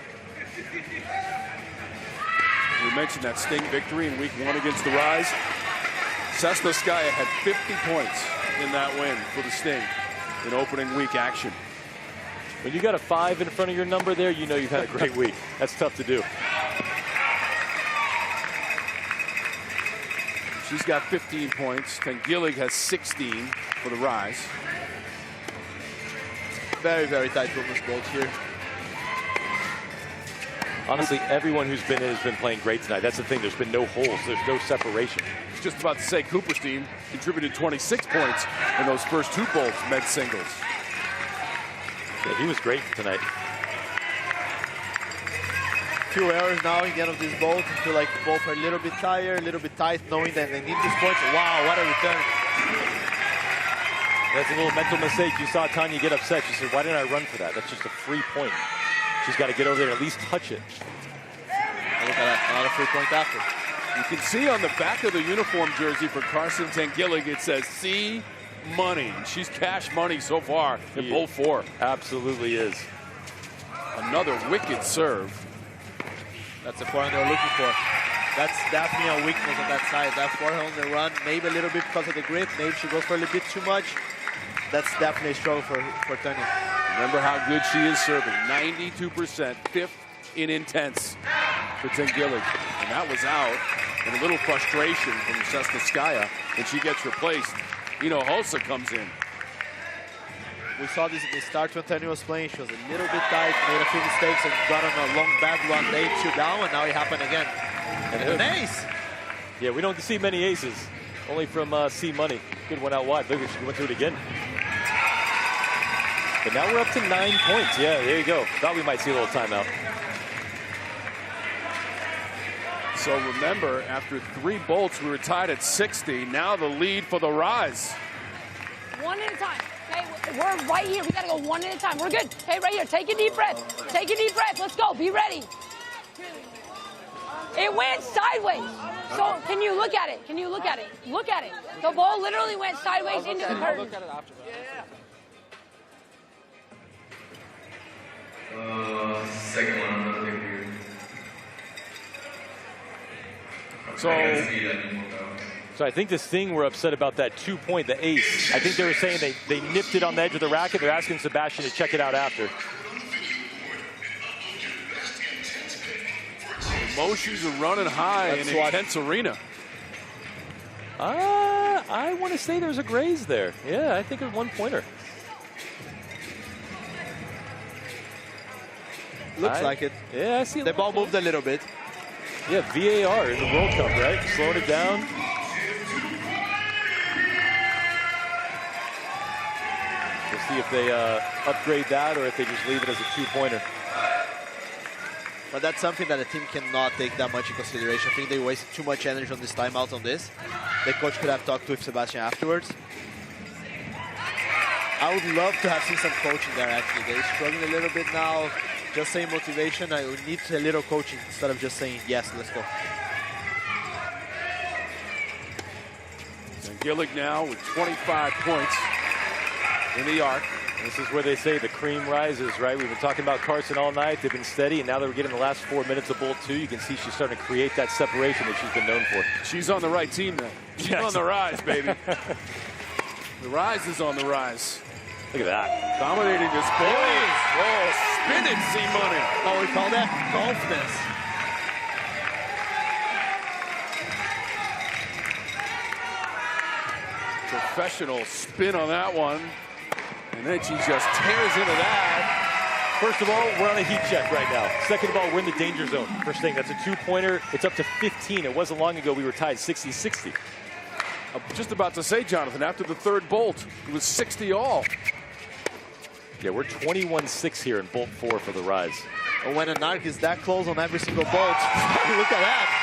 We mentioned that Sting victory in week 1 against the Rise. Sasnowskaja had 50 points in that win for the Sting in opening week action. When you got a 5 in front of your number there, you know you've had a great week. That's tough to do. She's got 15 points. Tangillig has 16 for the Rise. Very, very tight women's bolt here. Honestly, everyone who's been in has been playing great tonight. That's the thing. There's been no holes. There's no separation. I was just about to say Cooperstein contributed 26 points in those first 2 bolts, men's singles. Yeah, he was great tonight. 2 errors now in the end of this bolt. I feel like both are a little bit tired, a little bit tight, knowing that they need these points. Wow, what a return. That's a little mental mistake. You saw Tanya get upset. She said, why didn't I run for that? That's just a free point. She's got to get over there and at least touch it. Look at that, another free point after. You can see on the back of the uniform jersey for Carson Tangillig, it says "C Money." She's cash money so far in both 4. Absolutely is. Another wicked serve. That's the forehand they're looking for. That's definitely a weakness on that side. That forehand on the run, maybe a little bit because of the grip. Maybe she goes for a little bit too much. That's definitely a struggle for Tanya. Remember how good she is serving. 92%, 5th in intense for Tangillig. And that was out. And a little frustration from Sasnowskaja when she gets replaced. Hossa comes in. We saw this at the start when Tanya was playing. She was a little bit tight, made a few mistakes, and got on a long bad run. They 2 down, and now it happened again. And an ace. Yeah, we don't see many aces. Only from C Money. Good one out wide. Look, she went through it again. But now we're up to 9 points. Yeah, there you go. Thought we might see a little timeout. So remember, after 3 bolts, we were tied at 60. Now the lead for the Rise. 1 at a time. Okay, we're right here. We got to go 1 at a time. We're good. Okay, right here. Take a deep breath. Take a deep breath. Let's go. Be ready. It went sideways. So can you look at it? Can you look at it? Look at it. The ball literally went sideways into the curtain. Look at it after. Second one. So I think the Sting were upset about that 2-point, the ace. I think they were saying they nipped it on the edge of the racket. They're asking Sebastian to check it out after. Emotions are running high in Intense Arena. I want to say there's a graze there. Yeah, I think a 1-pointer. Looks like it. Yeah, I see it. The ball moved a little bit. Yeah, VAR in the World Cup, right? Slowing it down. The see if they upgrade that or if they just leave it as a 2-pointer. But that's something that the team cannot take that much in consideration. I think they wasted too much energy on this timeout on this. The coach could have talked with Sebastian afterwards. I would love to have seen some coaching there, actually. They're struggling a little bit now. Just saying motivation, I would need a little coaching instead of just saying, yes, let's go. And Gillig now with 25 points in the arc. This is where they say the cream rises, right? We've been talking about Carson all night. They've been steady, and now that we're getting the last 4 minutes of Bolt 2, you can see she's starting to create that separation that she's been known for. She's on the right team now. She's on the rise, baby. The rise is on the rise. Look at that. Dominating this ball. Oh, spinning C-Money. Oh, we call that golfness. Professional spin on that one. And then she just tears into that. First of all, we're on a heat check right now. Second of all, we're in the danger zone. First thing, that's a 2-pointer. It's up to 15. It wasn't long ago we were tied 60-60. I'm just about to say, Jonathan, after the third bolt, it was 60 all. Yeah, we're 21-6 here in Bolt 4 for the Rise. And when an arc is that close on every single bolt, look at that.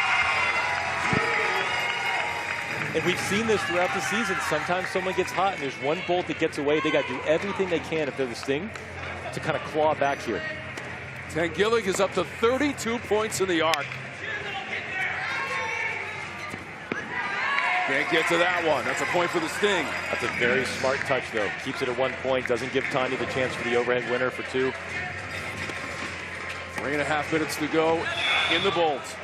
And we've seen this throughout the season. Sometimes someone gets hot and there's one bolt that gets away. They got to do everything they can if they're the Sting to kind of claw back here. Gillig is up to 32 points in the arc. Can't get to that one. That's a point for the Sting. That's a very smart touch, though. Keeps it at 1 point. Doesn't give Tanya the chance for the overhead winner for 2. 3.5 minutes to go in the bolt.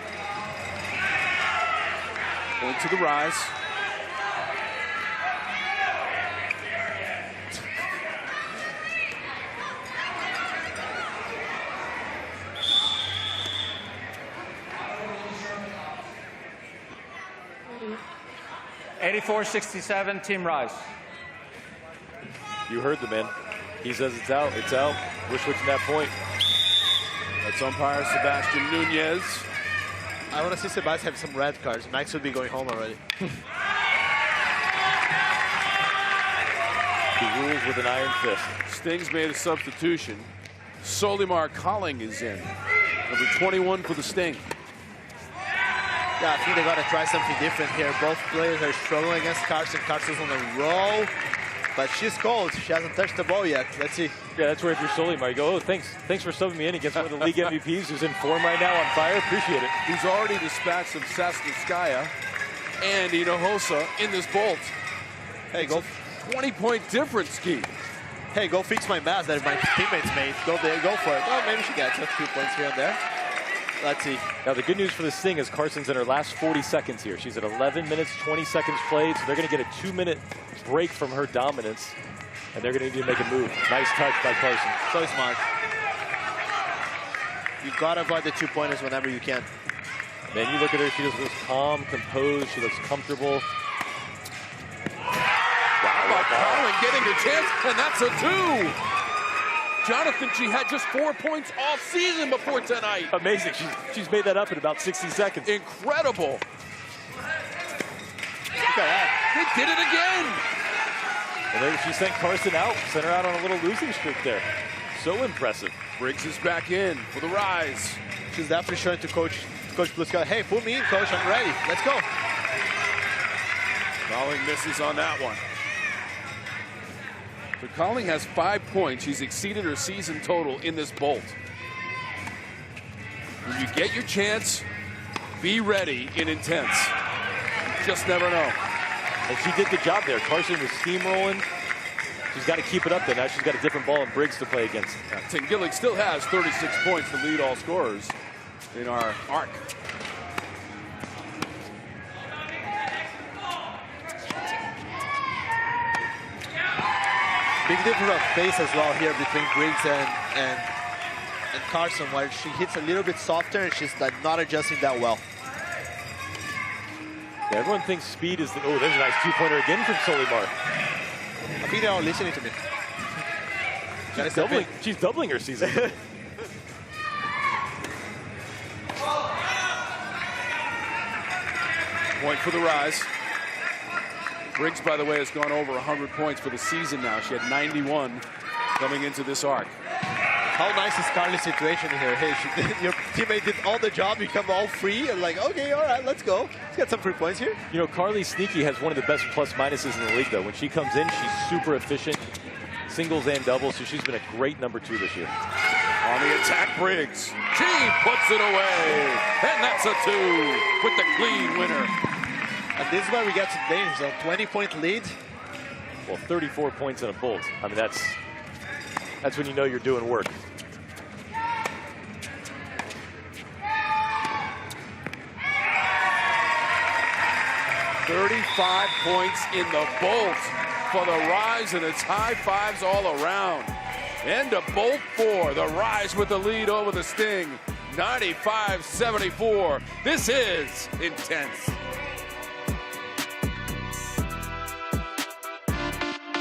Going to the Rise. (84-67) Team Rise. You heard the man. He says it's out. It's out. We're switching that point. That's umpire Sebastian Nunez. I want to see Sebastian have some red cards. Max would be going home already. He rules with an iron fist. Sting's made a substitution. Solimar Colling is in. Number 21 for the Sting. Yeah, I think they got to try something different here. Both players are struggling against Carson. Carson's on a roll, but she's cold. She hasn't touched the ball yet. Let's see. Yeah, that's where if you're Solimar, you go, oh, thanks for subbing me in against one of the league MVPs who's in form right now on fire. Appreciate it. He's already dispatched some Sasnouskaya and Hinojosa in this bolt. Hey, go. 20-point difference, Keith. Hey, go fix my mess that my teammates made. Go there, go for it. Oh, maybe she gets a few points here and there. Let's see. Now, the good news for the Sting is Carson's in her last 40 seconds here. She's at 11 minutes, 20 seconds played, so they're going to get a 2-minute break from her dominance, and they're going to need to make a move. Nice touch by Carson. So smart. You've got to avoid the 2-pointers whenever you can. Man, you look at her, she just looks calm, composed, she looks comfortable. Wow, Colin getting her chance, and that's a 2. Jonathan, she had just 4 points all season before tonight. Amazing. She's made that up in about 60 seconds. Incredible. Look at that. They did it again. And then she sent Carson out, sent her out on a little losing streak there. So impressive. Briggs is back in for the Rise. She's definitely showing to Coach Bluska, hey, put me in, Coach. I'm ready. Let's go. Colling misses on that one. So Colling has 5 points. She's exceeded her season total in this bolt. When you get your chance, be ready in Intense. You just never know. And she did the job there. Carson was steamrolling. She's got to keep it up there. Now she's got a different ball and Briggs to play against. Gillig still has 36 points to lead all scorers in our arc. Big difference of pace as well here between Briggs and Carson, where she hits a little bit softer and she's not adjusting that well. Yeah, everyone thinks speed is the... Oh, there's a nice 2-pointer again from Solimar. I think they're all listening to me. She's doubling her season. Point for the Rise. Briggs, by the way, has gone over 100 points for the season now. She had 91 coming into this arc. How nice is Carly's situation here? Hey, your teammate did all the job, you come all free, and like, okay, all right, let's go. Let's get some free points here. You know, Carly Sneaky has one of the best plus-minuses in the league, though. When she comes in, she's super efficient, singles and doubles, so she's been a great number 2 this year. On the attack, Briggs. She puts it away, and that's a 2 with the clean winner. And this is where we get some danger. A 20-point lead. Well, 34 points in a bolt. I mean, that's when you know you're doing work. $35 points in the bolt for the Rise, and it's high fives all around. End of bolt 4. The Rise with the lead over the Sting. 95-74. This is intense.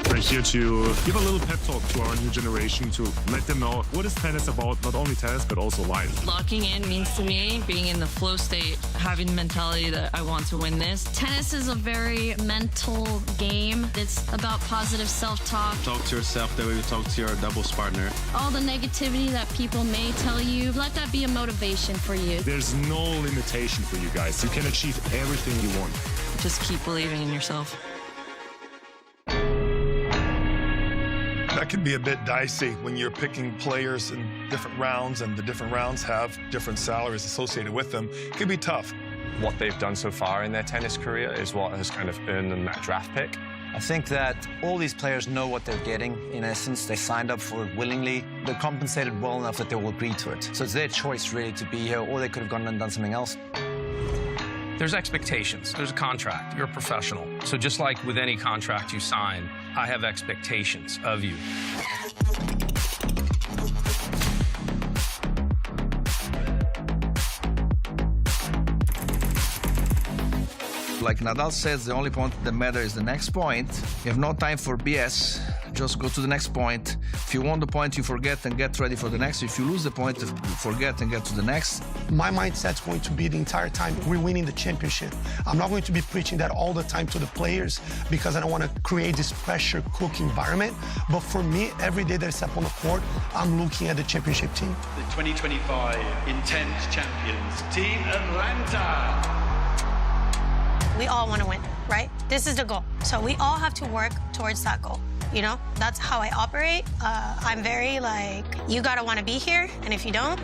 We're here to give a little pep talk to our new generation, to let them know what is tennis about, not only tennis, but also life. Locking in means to me being in the flow state, having the mentality that I want to win this. Tennis is a very mental game. It's about positive self-talk. Talk to yourself the way you talk to your doubles partner. All the negativity that people may tell you, let that be a motivation for you. There's no limitation for you guys. You can achieve everything you want. Just keep believing in yourself. That can be a bit dicey when you're picking players in different rounds, and the different rounds have different salaries associated with them. It can be tough. What they've done so far in their tennis career is what has kind of earned them that draft pick. I think that all these players know what they're getting. In essence, they signed up for it willingly. They're compensated well enough that they will agree to it. So it's their choice, really, to be here, or they could have gone and done something else. There's expectations. There's a contract. You're a professional. So just like with any contract you sign, I have expectations of you. Like Nadal says, the only point that matters is the next point. You have no time for BS. Just go to the next point. If you won the point, you forget and get ready for the next. If you lose the point, you forget and get to the next. My mindset's going to be the entire time, we're winning the championship. I'm not going to be preaching that all the time to the players because I don't want to create this pressure cook environment. But for me, every day that I step on the court, I'm looking at the championship team. The 2025 Intense Champions, Team Atlanta. We all want to win, right? This is the goal. So we all have to work towards that goal. You know, that's how I operate. I'm very like, you gotta want to be here, and if you don't.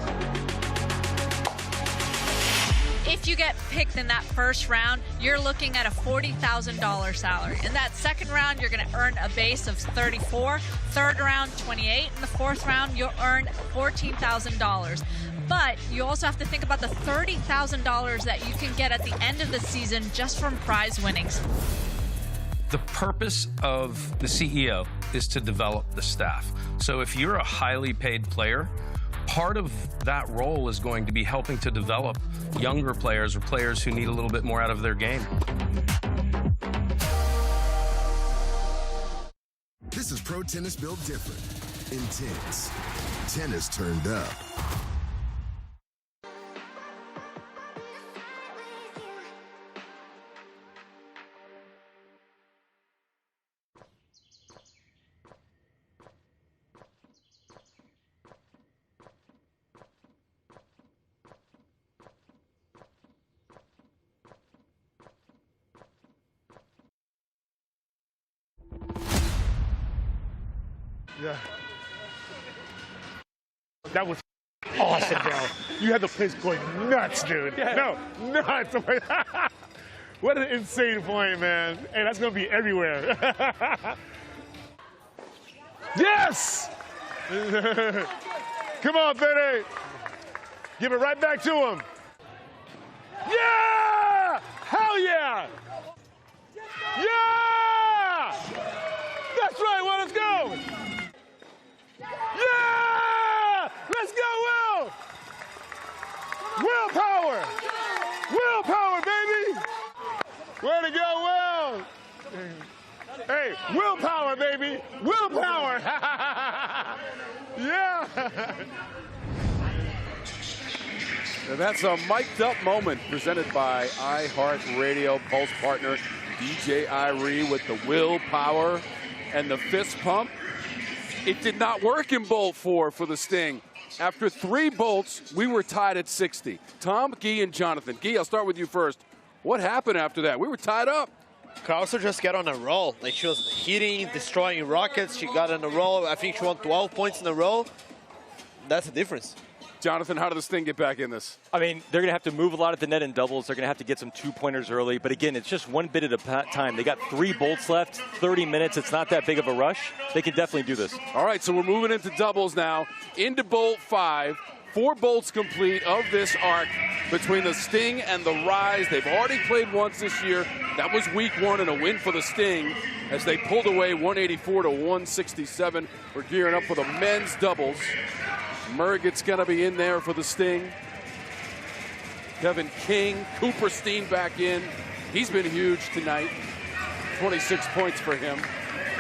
If you get picked in that first round, you're looking at a $40,000 salary. In that second round, you're going to earn a base of $34,000. Third round, $28,000. In the fourth round, you'll earn $14,000. But you also have to think about the $30,000 that you can get at the end of the season just from prize winnings. The purpose of the CEO is to develop the staff. So if you're a highly paid player, part of that role is going to be helping to develop younger players or players who need a little bit more out of their game. This is pro tennis built different. Intense. Tennis turned up. Yeah. That was awesome, bro. You had the place going nuts, dude. Yeah. No, nuts. What an insane point, man. Hey, that's going to be everywhere. Yes! Come on, Benny. Give it right back to him. Yeah! Hell yeah! Yeah! That's right, well, let's go! Yeah! Let's go, Will! Willpower! Willpower, baby! Way to go, Will! Hey, willpower, baby! Willpower! Yeah! Now that's a mic'd up moment presented by iHeartRadio Pulse partner DJ Irie with the willpower and the fist pump. It did not work in bolt 4 for the Sting. After 3 bolts, we were tied at 60. Tom, Guy, and Jonathan. Guy, I'll start with you first. What happened after that? We were tied up. Carlson just got on a roll. Like, she was hitting, destroying rockets. She got on a roll. I think she won 12 points in a row. That's the difference. Jonathan, how did the Sting get back in this? I mean, they're going to have to move a lot at the net in doubles. They're going to have to get some 2-pointers early. But again, it's just one bit at a time. They got 3 bolts left, 30 minutes. It's not that big of a rush. They can definitely do this. All right, so we're moving into doubles now. Into bolt 5. 4 bolts complete of this arc between the Sting and the Rise. They've already played once this year. That was week 1 and a win for the Sting as they pulled away 184 to 167. We're gearing up for the men's doubles. Murgat's going to be in there for the Sting. Kevin King, Cooperstein back in. He's been huge tonight. 26 points for him.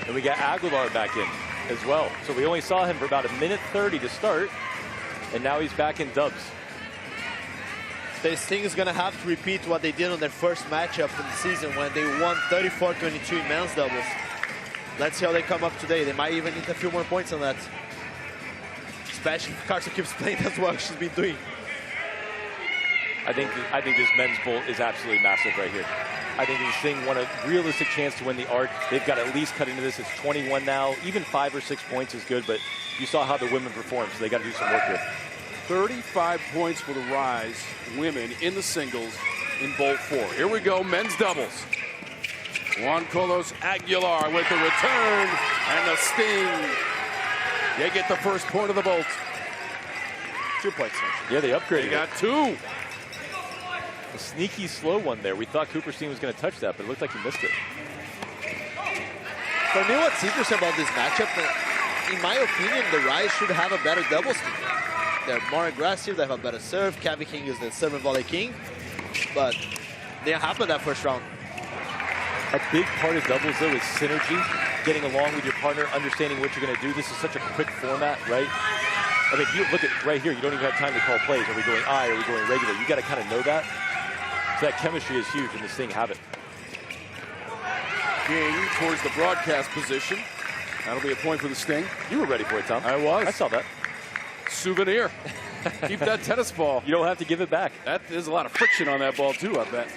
And we got Aguilar back in as well. So we only saw him for about 1:30 to start. And now he's back in dubs. The Sting is going to have to repeat what they did on their first matchup in the season when they won 34-22 in men's doubles. Let's see how they come up today. They might even need a few more points on that. Especially if Carson keeps playing as well as she's been doing. I think this men's bolt is absolutely massive right here. I think this Sting won a realistic chance to win the arc. They've got to at least cut into this. It's 21 now. Even 5 or 6 points is good, but you saw how the women performed, so they got to do some work here. 35 points for the Rise women in the singles in bolt 4. Here we go, men's doubles. Juan Carlos Aguilar with the return and the Sting. They get the first point of the bolt. 2 points. Yeah, they upgraded. They got 2. A sneaky slow one there. We thought Cooperstein was going to touch that, but it looked like he missed it. For me, what's interesting about this matchup, in my opinion, the Rise should have a better doubles team. They're more aggressive, they have a better serve. Kevin King is the serve and volley king, but they didn't happen that first round. A big part of doubles, though, is synergy, getting along with your partner, understanding what you're going to do. This is such a quick format, right? I mean, you look at right here, you don't even have time to call plays. Are we going I? Are we going regular? You got to kind of know that. So that chemistry is huge, and this Sting have it. King towards the broadcast position. That'll be a point for the Sting. You were ready for it, Tom. I was. I saw that. Souvenir. Keep that tennis ball. You don't have to give it back. There's a lot of friction on that ball, too, I bet.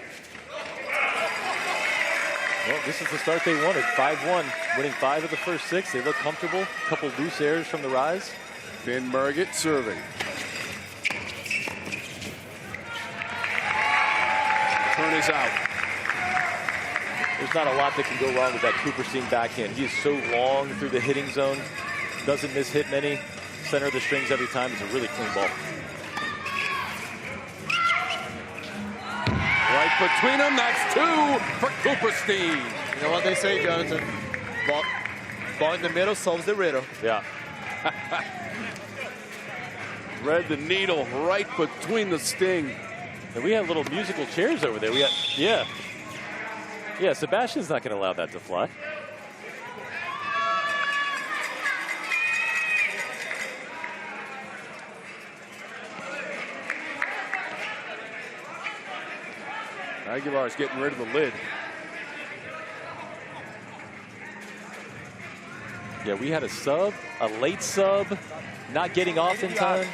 Well, this is the start they wanted. 5-1, winning 5 of the first 6. They look comfortable. A couple loose errors from the Rise. Finn Murgat serving. Turn is out. There's not a lot that can go wrong with that Cooperstein backhand. He is so long through the hitting zone. Doesn't miss hit many. Center of the strings every time. It's a really clean ball. Right between them. That's 2 for Cooperstein. You know what they say, Jonathan? Ball in the middle solves the riddle. Yeah. Thread the needle right between the Sting. And we have little musical chairs over there. We got, yeah. Yeah, Sebastian's not going to allow that to fly. Aguilar's getting rid of the lid. Yeah, we had a sub, a late sub, not getting off in time.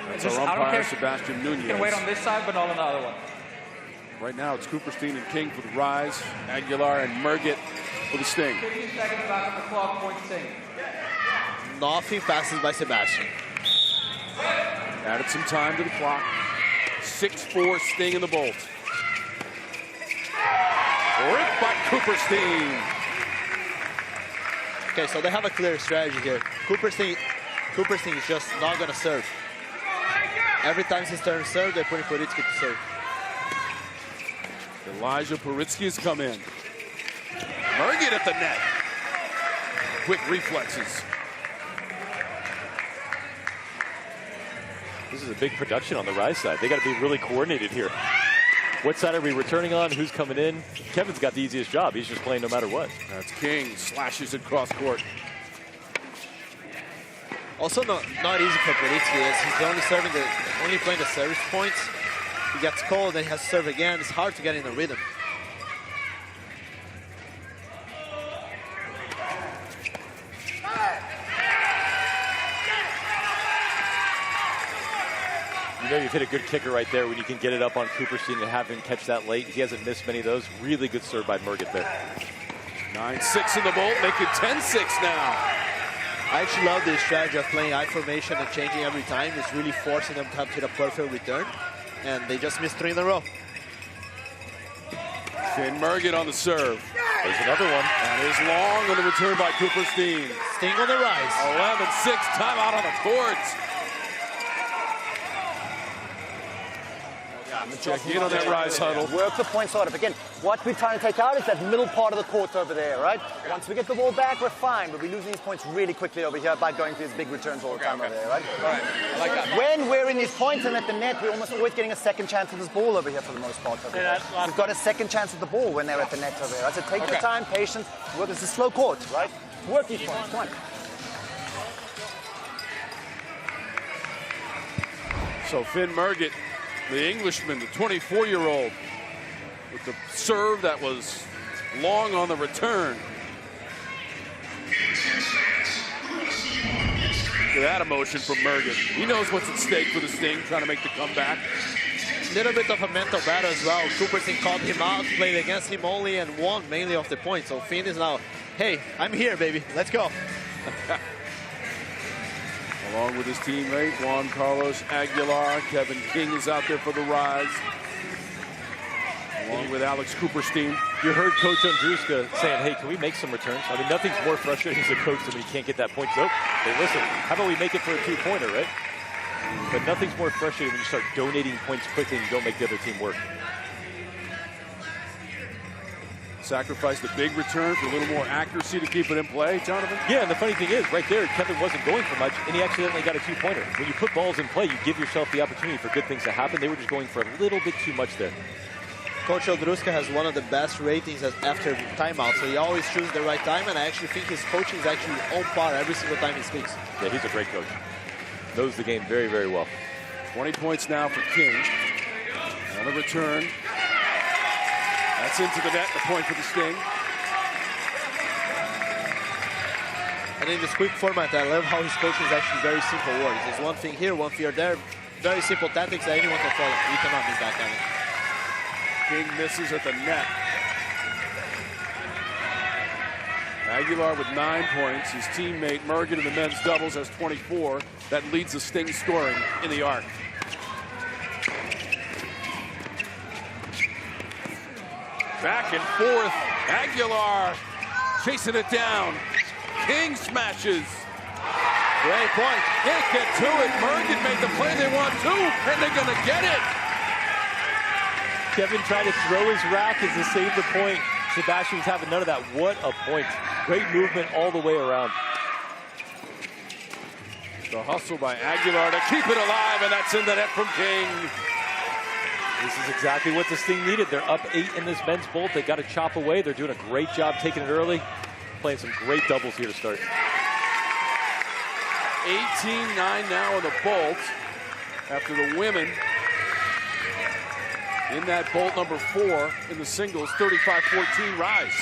That's our umpire, Sebastian Nunez. You can wait on this side, but not on the other one. Right now, it's Cooperstein and King for the Rise, Aguilar and Murgat for the Sting. 15 seconds back on the clock, point Sting. Nothing passes by Sebastian. Added some time to the clock. 6-4 Sting in the bolt. Ripped by Cooperstein. Okay, so they have a clear strategy here. Cooperstein is just not going to serve. Every time his turn to serve, they're putting Poritsky to serve. Elijah Poritsky has come in. Murgat at the net. Quick reflexes. This is a big production on the Rise side. They got to be really coordinated here. What side are we returning on? Who's coming in? Kevin's got the easiest job. He's just playing no matter what. That's King. Slashes it cross court. Also not easy for Beritsky as he's only playing the service points. He gets cold, then he has to serve again. It's hard to get in a rhythm. You know you've hit a good kicker right there when you can get it up on Cooperstein and have him catch that late. He hasn't missed many of those. Really good serve by Merget there. 9-6 in the bolt, make it 10-6 now. I actually love this strategy of playing I formation and changing every time. It's really forcing them to have to hit a perfect return. And they just missed 3 in a row. Finn Merget on the serve. There's another one. That is long on the return by Cooperstein. Sting on the rise. 11-6, timeout on the court. Check in on that rise huddle. Work the point sort of. Again, what we're trying to take out is that middle part of the court over there, right? Once we get the ball back, we're fine, but we're losing these points really quickly over here by going to these big returns all the time over there, right? All right, I like that. When we're in these points and at the net, we're almost always getting a second chance at this ball over here for the most part. Over here. We've got a second chance at the ball when they're at the net over there. Right? So take your time, patience, work. It's a slow court, right? Work these points, come on. So Finn Merget, the Englishman, the 24-year-old, with the serve that was long on the return. Look at that emotion from Merget. He knows what's at stake for the Sting, trying to make the comeback. A little bit of a mental battle as well. Cooperstein called him out, played against him only, and won mainly off the point. So Finn is now, hey, I'm here, baby. Let's go. Along with his teammate, Juan Carlos Aguilar. Kevin King is out there for the rise. Along with Alex Cooperstein. You heard Coach Andruska saying, hey, can we make some returns? I mean, nothing's more frustrating as a coach than when you can't get that point. So, hey, listen, how about we make it for a 2-pointer, right? But nothing's more frustrating when you start donating points quickly and you don't make the other team work. Sacrificed a big return for a little more accuracy to keep it in play, Jonathan? Yeah, and the funny thing is, right there, Kevin wasn't going for much, and he accidentally got a 2-pointer. When you put balls in play, you give yourself the opportunity for good things to happen. They were just going for a little bit too much there. Coach Andruska has one of the best ratings after timeout, so he always chooses the right time, and I actually think his coaching is actually on par every single time he speaks. Yeah, he's a great coach. Knows the game very, very well. 20 points now for King. On the return. That's into the net, the point for the Sting. And in this quick format, I love how his coaching is actually very simple words. There's one thing here, one thing there. Very simple tactics that anyone can follow. You cannot miss that, Kevin. King misses at the net. Aguilar with 9 points. His teammate Merget in the men's doubles has 24. That leads the Sting scoring in the arc. Back and forth. Aguilar chasing it down. King smashes. Great point. Can't get to it. Merget made the play they want to, and they're going to get it. Kevin tried to throw his rack as to save the point. Sebastian was having none of that. What a point. Great movement all the way around. The hustle by Aguilar to keep it alive, and that's in the net from King. This is exactly what this thing needed. They're up 8 in this men's bolt. They got to chop away. They're doing a great job taking it early. Playing some great doubles here to start. 18-9 now in the bolt after the women in that bolt number 4 in the singles, 35-14 rise.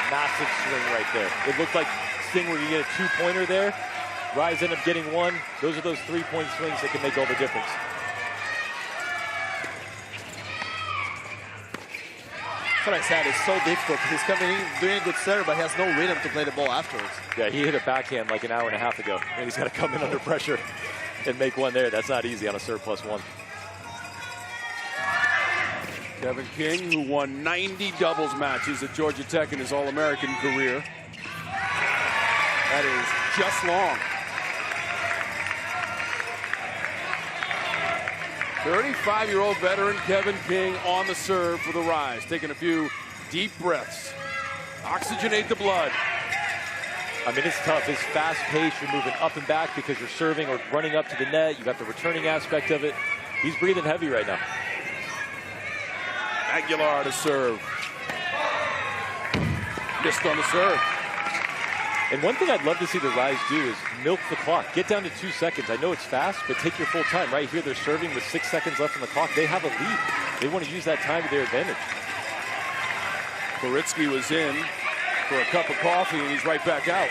Massive swing right there. It looked like Sting where you get a 2-pointer there. Rise ended up getting 1. Those are those 3-point swings that can make all the difference. That's what I said. It's so difficult. He's coming in doing a good serve, but he has no rhythm to play the ball afterwards. Yeah, he hit a backhand like an hour and a half ago, and he's got to come in under pressure and make one there. That's not easy on a serve +1. Kevin King, who won 90 doubles matches at Georgia Tech in his All-American career. That is just long. 35-year-old veteran Kevin King on the serve for the rise. Taking a few deep breaths. Oxygenate the blood. I mean, it's tough. It's fast paced. You're moving up and back because you're serving or running up to the net. You got the returning aspect of it. He's breathing heavy right now. Aguilar to serve. Missed on the serve. And one thing I'd love to see the Rise do is milk the clock. Get down to 2 seconds. I know it's fast, but take your full time. Right here, they're serving with 6 seconds left on the clock. They have a lead. They want to use that time to their advantage. Koritsky was in for a cup of coffee, and he's right back out.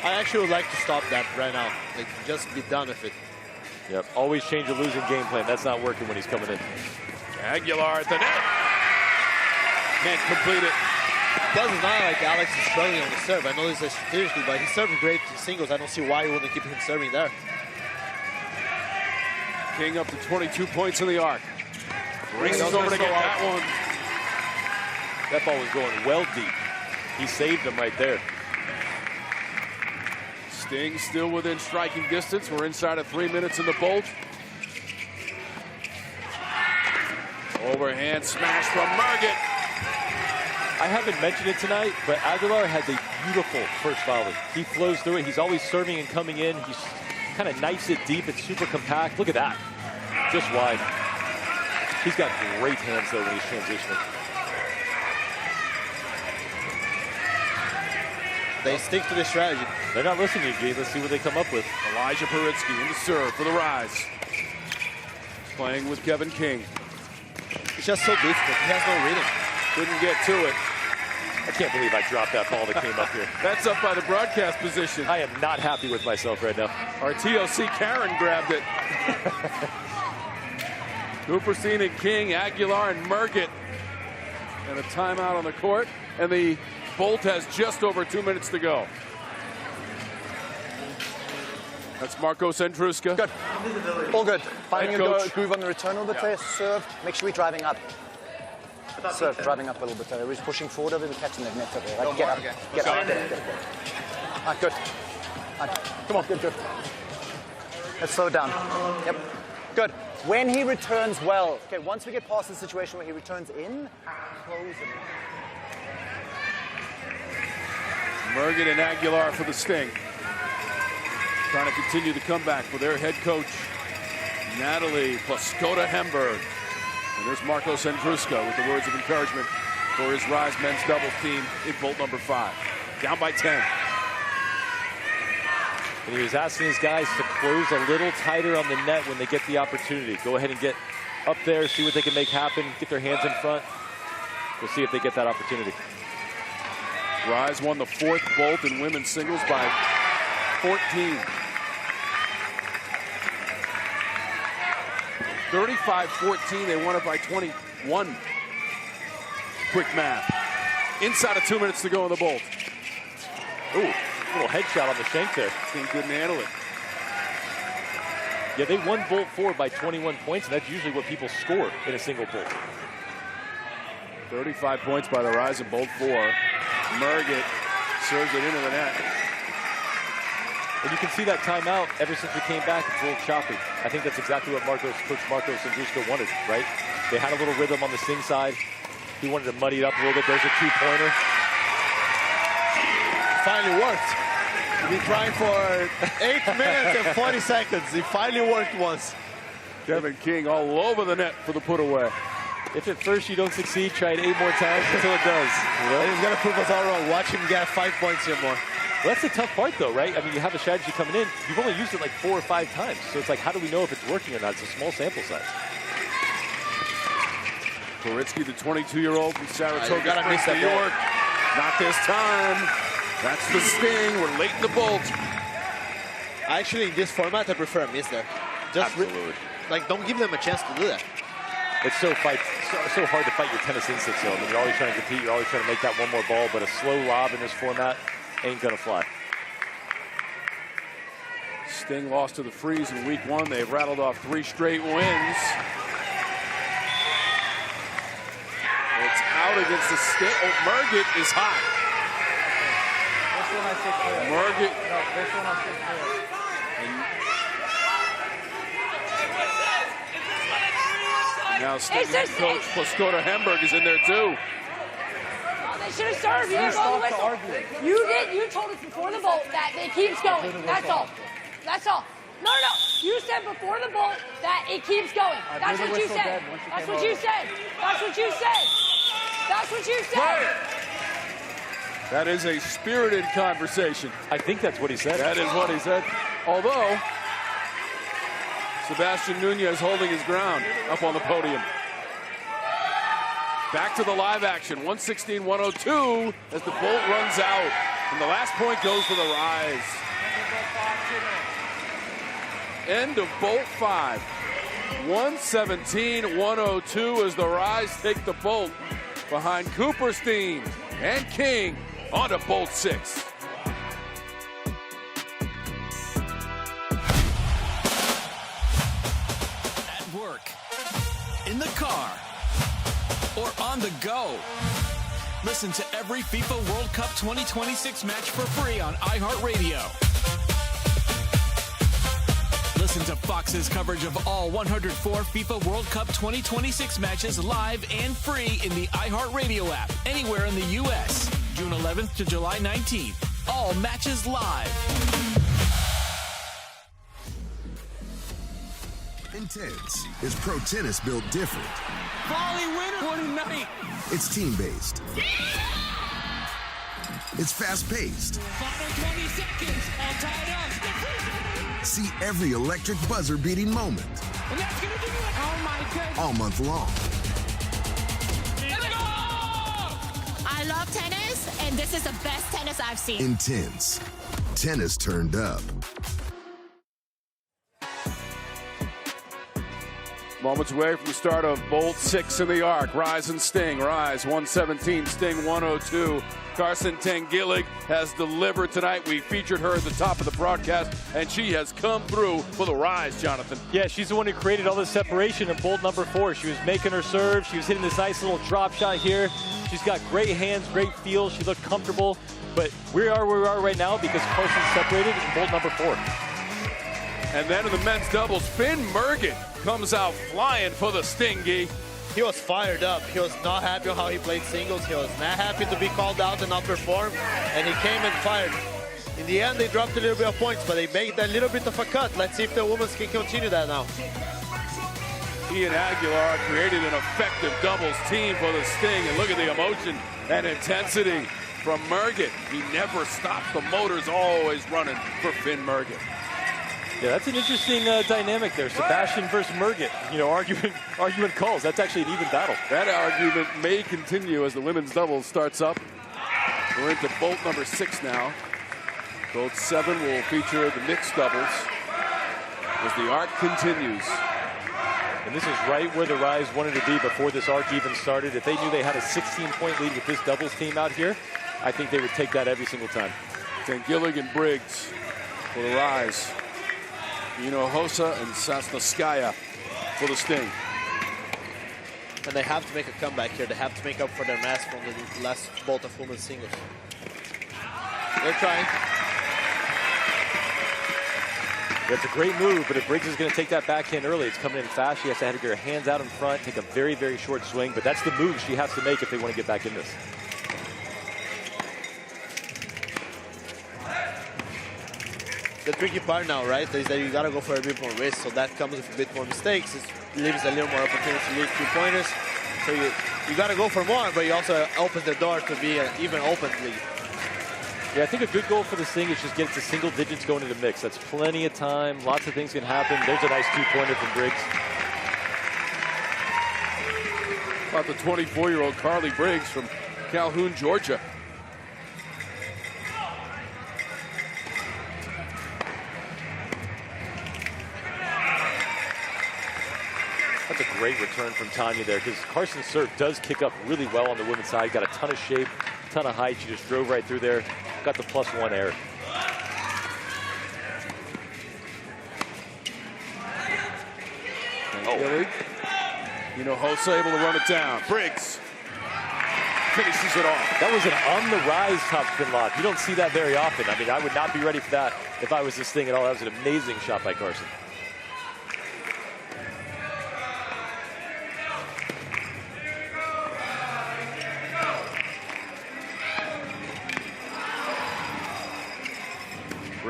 I actually would like to stop that right now. Like, just be done with it. Yep, always change a losing game plan. That's not working when he's coming in. Aguilar at the net. Can't complete it. Doesn't matter like Alex is struggling on the serve. I know this is strategically, but he's serving great in singles. I don't see why you wouldn't keep him serving there. King up to 22 points in the arc. Races over to get that one. That ball was going well deep. He saved him right there. Sting still within striking distance. We're inside of 3 minutes in the bolt. Overhand smash from Merget. I haven't mentioned it tonight, but Aguilar has a beautiful first volley. He flows through it. He's always serving and coming in. He kind of knifes it deep. It's super compact. Look at that. Just wide. He's got great hands, though, when he's transitioning. They stick to the strategy. They're not listening to you, G. Let's see what they come up with. Elijah Paritsky in the serve for the Rise. Playing with Kevin King. It's just so difficult. He has no rhythm. Couldn't get to it. I can't believe I dropped that ball that came up here. That's up by the broadcast position. I am not happy with myself right now. Our TOC Karen grabbed it. Cooperstein and King, Aguilar and Merget. And a timeout on the court. And the Bolt has just over 2 minutes to go. That's Marcos Andruska. Good. All good. Finding a groove on the return a little bit there. Served. Make sure we're driving up. Serve, driving up a little bit there. He's pushing forward over the catching the net there. Right? Get up. Get up. Get up. All right, good. All right. Come on, good. Let's slow down. Yep. Good. When he returns well, okay, once we get past the situation where he returns in, close him. Merget and Aguilar for the Sting. Trying to continue the comeback for their head coach, Natalie Plaskota-Hemberg. And there's Marcos Andruska with the words of encouragement for his Rise men's doubles team in Bolt number 5. Down by 10. And he was asking his guys to close a little tighter on the net when they get the opportunity. Go ahead and get up there, see what they can make happen, get their hands in front. We'll see if they get that opportunity. Rise won the 4th Bolt in women's singles by 14. 35-14, they won it by 21. Quick math. Inside of 2 minutes to go in the Bolt. Ooh, little headshot on the shank there. King couldn't handle it. Yeah, they won Bolt 4 by 21 points, and that's usually what people score in a single Bolt. 35 points by the Rise in Bolt 4. Merget serves it into the net. And you can see that timeout ever since we came back. It's a little choppy. I think that's exactly what Coach Marcos Andruska wanted, right? They had a little rhythm on the Sting side. He wanted to muddy it up a little bit. There's a 2-pointer. Finally worked. We've been trying for 8 minutes and 40 seconds. It finally worked once. Kevin King all over the net for the put away. If at first you don't succeed, try it 8 more times until it does. You know? And he's going to prove us all wrong. Watch him get 5 points here more. Well, that's the tough part, though, right? I mean, you have a strategy coming in. You've only used it like 4 or 5 times. So it's like, how do we know if it's working or not? It's a small sample size. Koritsky, the 22-year-old from Saratoga Springs, New York. Not this time. That's the Sting. We're late in the Bolt. Actually, in this format, I prefer a miss there. Just Absolutely. don't give them a chance to do that. It's so hard to fight your tennis instincts, though. I mean, you're always trying to compete. You're always trying to make that one more ball, but a slow lob in this format ain't gonna fly. Sting lost to the Freeze in week 1. They've rattled off 3 straight wins. It's out against the Sting. Oh, Merget is hot. This one I said clear. Merget. No, this one I said clear. Now Sting head coach Plaskota-Hemberg is in there too. they should have served. You didn't blow the whistle. You did. You told us before the bolt that it keeps going. That's all. That's all. No, no, no. You said before the bolt that it keeps going. That's what you said. That's what you said. That's what you said. That's what you said. That is a spirited conversation. I think that's what he said. That is what he said. Although, Sebastian Nunez holding his ground up on the podium. Back to the live action, 116-102 as the bolt runs out. And the last point goes to the Rise. End of bolt 5. 117-102 as the Rise take the bolt behind Cooperstein and King onto bolt 6. At work, in the car, or on the go. Listen to every FIFA World Cup 2026 match for free on iHeartRadio. Listen to Fox's coverage of all 104 FIFA World Cup 2026 matches live and free in the iHeartRadio app, anywhere in the U.S. June 11th to July 19th. All matches live. Intense is pro tennis built different. Volley winner. What a night. It's team-based. It's fast-paced. Final 20 seconds. All tied up. See every electric buzzer-beating moment. And that's going to do it. Oh, my goodness. All month long. I love tennis, and this is the best tennis I've seen. Intense. Tennis turned up. Moments away from the start of bolt 6 in the arc. Rise and Sting. Rise 117, Sting 102. Carson Tangillig has delivered tonight. We featured her at the top of the broadcast, and she has come through for the Rise, Jonathan. Yeah, she's the one who created all this separation in bolt number 4. She was making her serve. She was hitting this nice little drop shot here. She's got great hands, great feel. She looked comfortable. But we are where we are right now because Carson's separated in bolt number 4. And then in the men's doubles, Finn Mergen comes out flying for the Stingy. He was fired up. He was not happy with how he played singles. He was not happy to be called out and not perform. And he came and fired. In the end, they dropped a little bit of points, but they made a little bit of a cut. Let's see if the women can continue that now. He and Aguilar created an effective doubles team for the Sting. And look at the emotion and intensity from Mergen. He never stops. The motor's always running for Finn Mergen. Yeah, that's an interesting dynamic there. Sebastian versus Mergen. You know, argument calls. That's actually an even battle. That argument may continue as the women's doubles starts up. We're into bolt number 6 now. Bolt 7 will feature the mixed doubles as the arc continues. And this is right where the Rise wanted to be before this arc even started. If they knew they had a 16-point lead with this doubles team out here, I think they would take that every single time. Tangillig and Briggs for the Rise. Hossa and Sasnouskaya for the Sting. And they have to make a comeback here. They have to make up for their mess from the last bolt of women's singles. They're trying. That's a great move, but if Briggs is going to take that backhand early, it's coming in fast. She has to have her hands out in front, take a very, very short swing, but that's the move she has to make if they want to get back in this. The tricky part now, right, is that you got to go for a bit more risk, so that comes with a bit more mistakes. It leaves a little more opportunity to lose 2 pointers. So you got to go for more, but you also open the door to be an even open lead. Yeah, I think a good goal for this thing is just get it to single digits going into the mix. That's plenty of time. Lots of things can happen. There's a nice 2-pointer from Briggs. About the 24-year-old Carly Briggs from Calhoun, Georgia. That's a great return from Tanya there because Carson's serve does kick up really well on the women's side. Got a ton of shape, ton of height. She just drove right through there. Got the +1 air. Hossa able to run it down. Briggs finishes it off. That was an on-the-rise top spin lock. You don't see that very often. I mean, I would not be ready for that if I was this thing at all. That was an amazing shot by Carson.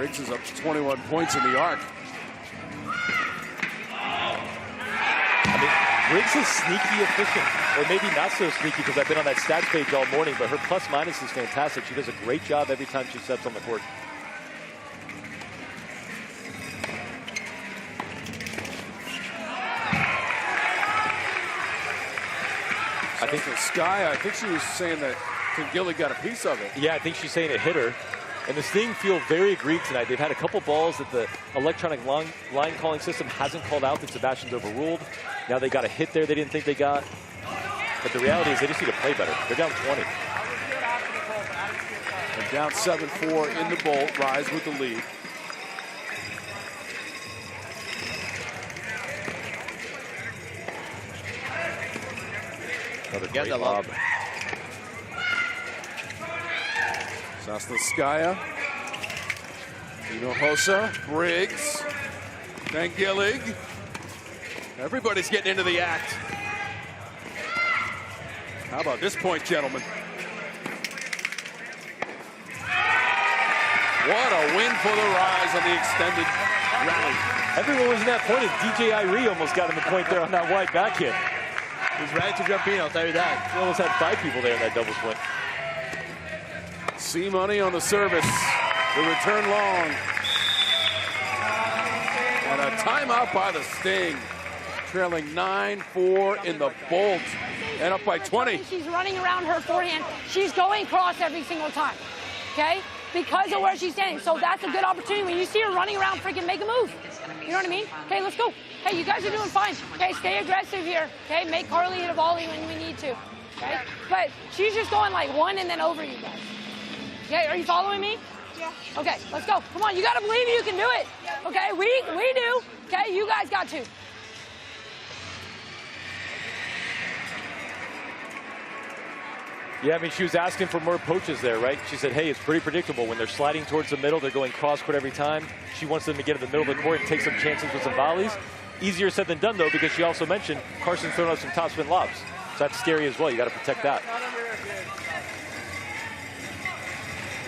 Briggs is up to 21 points in the arc. I mean, Briggs is sneaky efficient, or maybe not so sneaky because I've been on that stats page all morning, but her plus-minus is fantastic. She does a great job every time she steps on the court. I think the Sky, I think she was saying that Gillig got a piece of it. Yeah, I think she's saying it hit her. And the Sting feel very aggrieved tonight. They've had a couple balls that the electronic line calling system hasn't called out that Sebastian's overruled. Now they got a hit there they didn't think they got. But the reality is they just need to play better. They're down 20. And down 7-4 in the Bolt. Rise with the lead. Another great lob. Sasnouskaya, Hinojosa, Briggs, Van Gillig. Everybody's getting into the act. How about this point, gentlemen? What a win for the Rise on the extended rally. Everyone was in that point, and DJ Irie almost got in the point there on that wide back hit. He's ready to jump in, I'll tell you that. He almost had 5 people there in that double swing. C-Money on the service. The return long. And a timeout by the Sting. Trailing 9-4 in the Bolt. And up by 20. She's running around her forehand. She's going cross every single time. Okay? Because of where she's standing. So that's a good opportunity. When you see her running around, freaking make a move. You know what I mean? Okay, let's go. Hey, you guys are doing fine. Okay, stay aggressive here. Okay, make Carly hit a volley when we need to. Okay? But she's just going like one and then over you guys. Okay, are you following me? Yeah. Okay, let's go. Come on, you gotta believe you can do it. Okay, we do. Okay, you guys got to. Yeah, I mean, she was asking for more poaches there, right? She said, hey, it's pretty predictable. When they're sliding towards the middle, they're going cross-court every time. She wants them to get in the middle of the court and take some chances with some volleys. Easier said than done, though, because she also mentioned Carson's throwing out some topspin lobs. So that's scary as well. You got to protect that.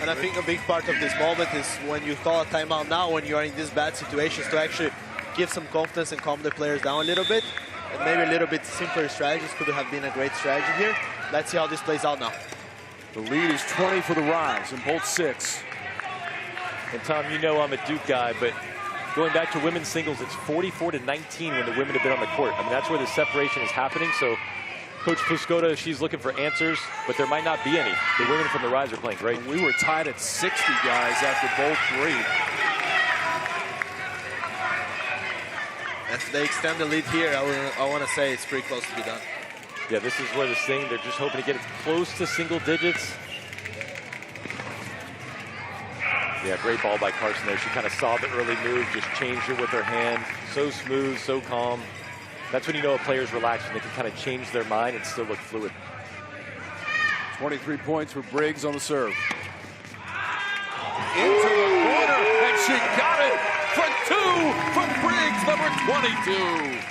And I think a big part of this moment is when you call a timeout now, when you are in these bad situations, to actually give some confidence and calm the players down a little bit. And maybe a little bit simpler strategies could have been a great strategy here. Let's see how this plays out now. The lead is 20 for the Rise in Bolt 6. And Tom, you know I'm a Duke guy, but going back to women's singles, it's 44-19 when the women have been on the court. I mean, that's where the separation is happening. So Coach Puscoda, she's looking for answers, but there might not be any. The women from the Rise are playing great. And we were tied at 60 guys after Bolt 3. If they extend the lead here, I want to say it's pretty close to be done. Yeah, this is where the Sting, they're just hoping to get it close to single digits. Yeah, great ball by Carson there. She kind of saw the early move, just changed it with her hand. So smooth, so calm. That's when you know a player's relaxed, when they can kind of change their mind and still look fluid. 23 points for Briggs on the serve. Into the corner, and she got it for 2 from Briggs, number 22.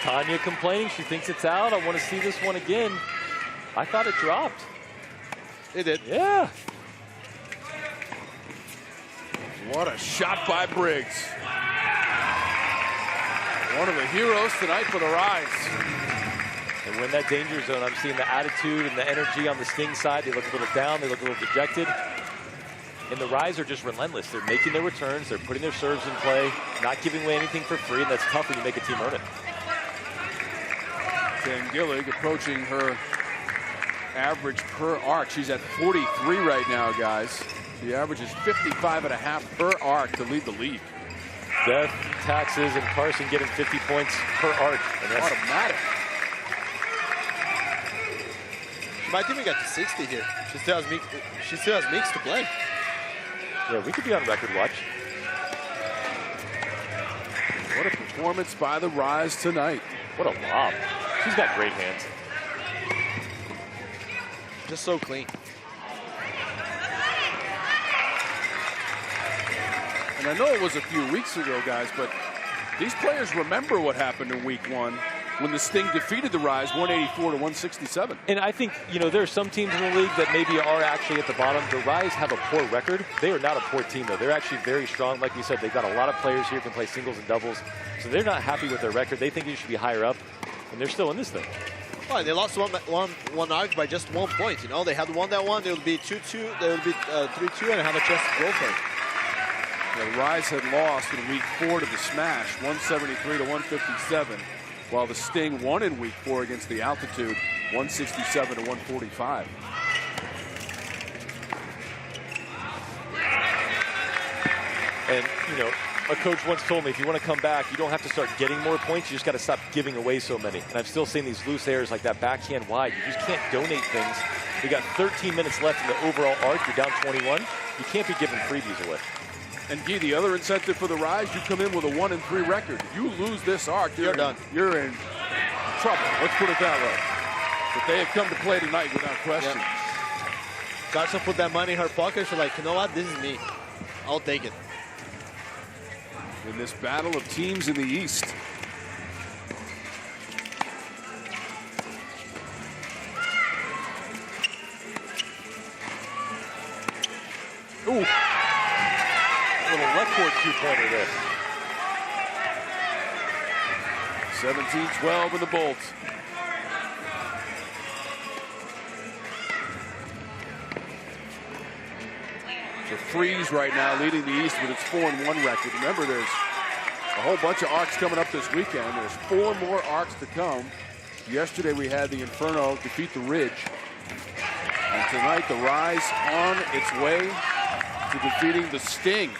Tanya complaining, she thinks it's out. I want to see this one again. I thought it dropped. It did. Yeah. What a shot by Briggs. One of the heroes tonight for the Rise. And when that danger zone, I'm seeing the attitude and the energy on the Sting side. They look a little down, they look a little dejected. And the Rise are just relentless. They're making their returns, they're putting their serves in play, not giving away anything for free, and that's tough when you make a team earn it. Van Gillig approaching her average per arc. She's at 43 right now, guys. The average is 55.5 per arc to lead the lead. Death, Taxes, and Carson getting 50 points per arc. And that's automatic. She might even get to 60 here. She still has Meeks to play. Yeah, we could be on record watch. What a performance by the Rise tonight. What a lob. She's got great hands. Just so clean. And I know it was a few weeks ago, guys, but these players remember what happened in week 1. when the Sting defeated the Rise 184 to 167. And I think, you know, there are some teams in the league that maybe are actually at the bottom. The Rise have a poor record. They are not a poor team, though. They're actually very strong. Like we said, they've got a lot of players here who can play singles and doubles. So they're not happy with their record. They think it should be higher up, and they're still in this thing. Well, they lost one arc by just 1 point. You know, they had won that one, they would be 2-2, they would be 3-2, and have a chance to go for it. The Rise had lost in week 4 to the Smash, 173 to 157, while the Sting won in week 4 against the Altitude, 167 to 145. And, you know, a coach once told me, if you want to come back, you don't have to start getting more points. You just got to stop giving away so many. And I'm still seeing these loose errors like that backhand wide. You just can't donate things. We got 13 minutes left in the overall arc. You're down 21. You can't be giving freebies away. And Guy, the other incentive for the Rise, you come in with a 1-3 record. You lose this arc, you're done. You're in trouble. Let's put it that way. But they have come to play tonight without question. Yep. Carson put that money in her pocket. She's like, you know what? This is me. I'll take it. In this battle of teams in the East. Ooh. Little left court two-pointer there. 17-12 in the Bolt. So Freeze right now leading the East with its 4-1 record. Remember, there's a whole bunch of arcs coming up this weekend. There's 4 more arcs to come. Yesterday we had the Inferno defeat the Ridge. And tonight the Rise on its way to defeating the Sting.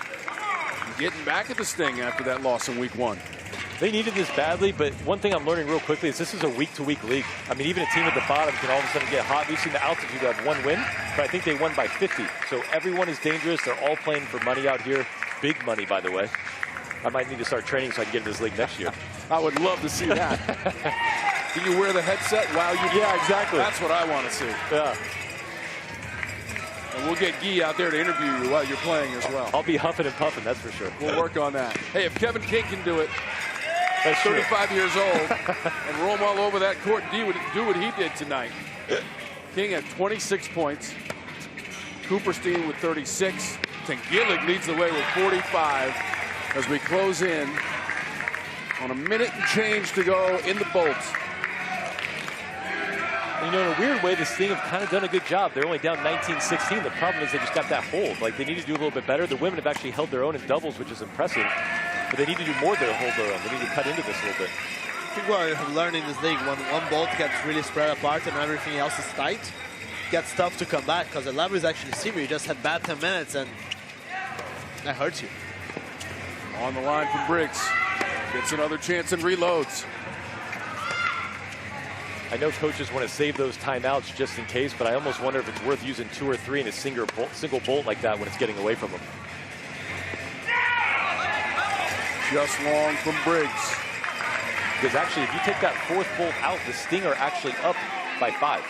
Getting back at the Sting after that loss in week 1. They needed this badly, but one thing I'm learning real quickly is this is a week-to-week league. I mean, even a team at the bottom can all of a sudden get hot. We've seen the Altitude have 1 win, but I think they won by 50. So everyone is dangerous. They're all playing for money out here. Big money, by the way. I might need to start training so I can get in this league next year. I would love to see that. Can you wear the headset while you... Yeah, exactly. That's what I want to see. Yeah. And we'll get Guy out there to interview you while you're playing as well. I'll be huffing and puffing, that's for sure. We'll work on that. Hey, if Kevin King can do it, that's 35 years old, and roam all over that court and do what he did tonight. King had 26 points. Cooperstein with 36. Tengillig leads the way with 45 as we close in on a minute and change to go in the Bolt. You know, in a weird way, the Sting have kind of done a good job. They're only down 19-16. The problem is they just got that hold. Like, they need to do a little bit better. The women have actually held their own in doubles, which is impressive. But they need to do more to hold their own. They need to cut into this a little bit. I think what I've learned in this league, when one bolt gets really spread apart and everything else is tight, it gets tough to come back because the level is actually severe. You just had bad 10 minutes and that hurts you. On the line from Briggs. Gets another chance and reloads. I know coaches want to save those timeouts just in case, but I almost wonder if it's worth using 2 or 3 in a single bolt like that when it's getting away from them. Just long from Briggs. Because actually, if you take that 4th bolt out, the Sting are actually up by 5.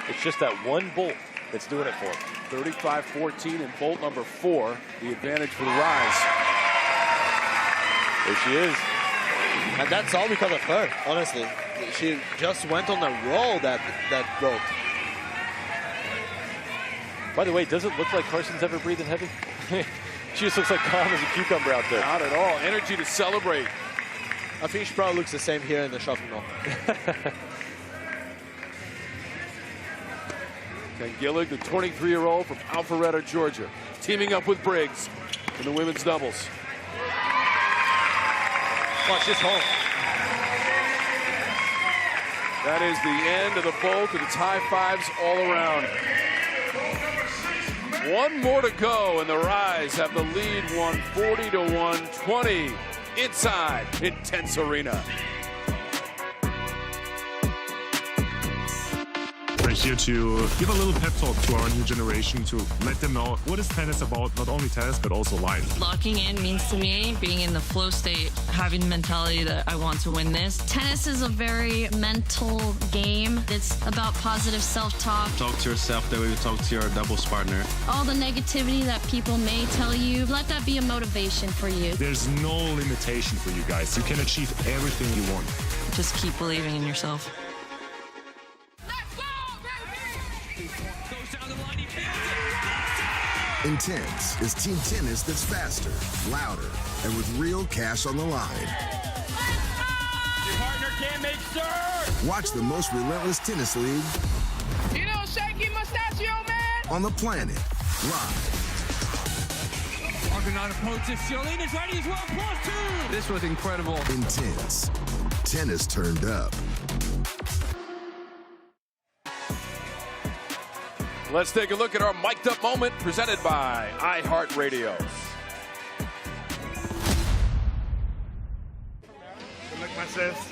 It's just that 1 bolt that's doing it for them. 35-14 in bolt number 4. The advantage for the Rise. There she is. And that's all because of her, honestly. She just went on a roll that bolt. By the way, does it look like Carson's ever breathing heavy? She just looks like calm as a cucumber out there. Not at all. Energy to celebrate. I think she probably looks the same here in the shopping mall. Tengillig, the 23-year-old from Alpharetta, Georgia, teaming up with Briggs in the women's doubles. Watch this home. That is the end of the Bolt, and it's high fives all around. 1 more to go, and the Rise have the lead 140 to 120 inside Intense Arena. We're here to give a little pep talk to our new generation to let them know what is tennis about, not only tennis, but also life. Locking in means to me being in the flow state, having the mentality that I want to win this. Tennis is a very mental game. It's about positive self-talk. Talk to yourself the way you talk to your doubles partner. All the negativity that people may tell you, let that be a motivation for you. There's no limitation for you guys. You can achieve everything you want. just keep believing in yourself. Intense is team tennis that's faster, louder, and with real cash on the line. Your partner can't make serve. Watch the most relentless tennis league. You know, shaky mustachio man. On the planet, live. Argonaut approach to Ciolina's ready as well, +2. This was incredible. Intense. Tennis turned up. Let's take a look at our mic'd up moment presented by iHeartRadio.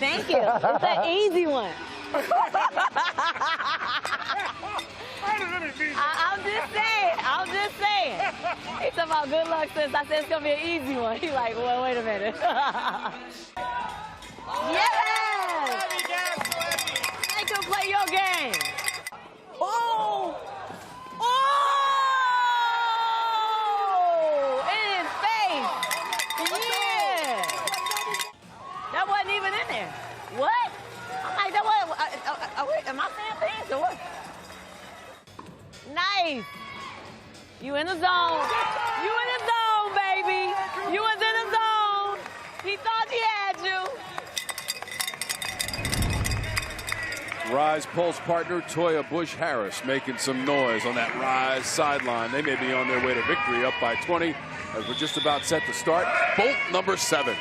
Thank you. It's an easy one. I'm just saying. He talking about good luck, sis. I said it's gonna be an easy one. He like, well, wait a minute. Yes! Make him play your game. Oh! Oh! In his face. Yeah. That wasn't even in there. What? I'm like, that wasn't. Am I saying things or what? Nice. You in the zone. You in the zone, baby. You was in the zone. He thought he had you. Rise Pulse partner Toya Bush-Harris making some noise on that Rise sideline. They may be on their way to victory, up by 20 as we're just about set to start. Bolt number 7.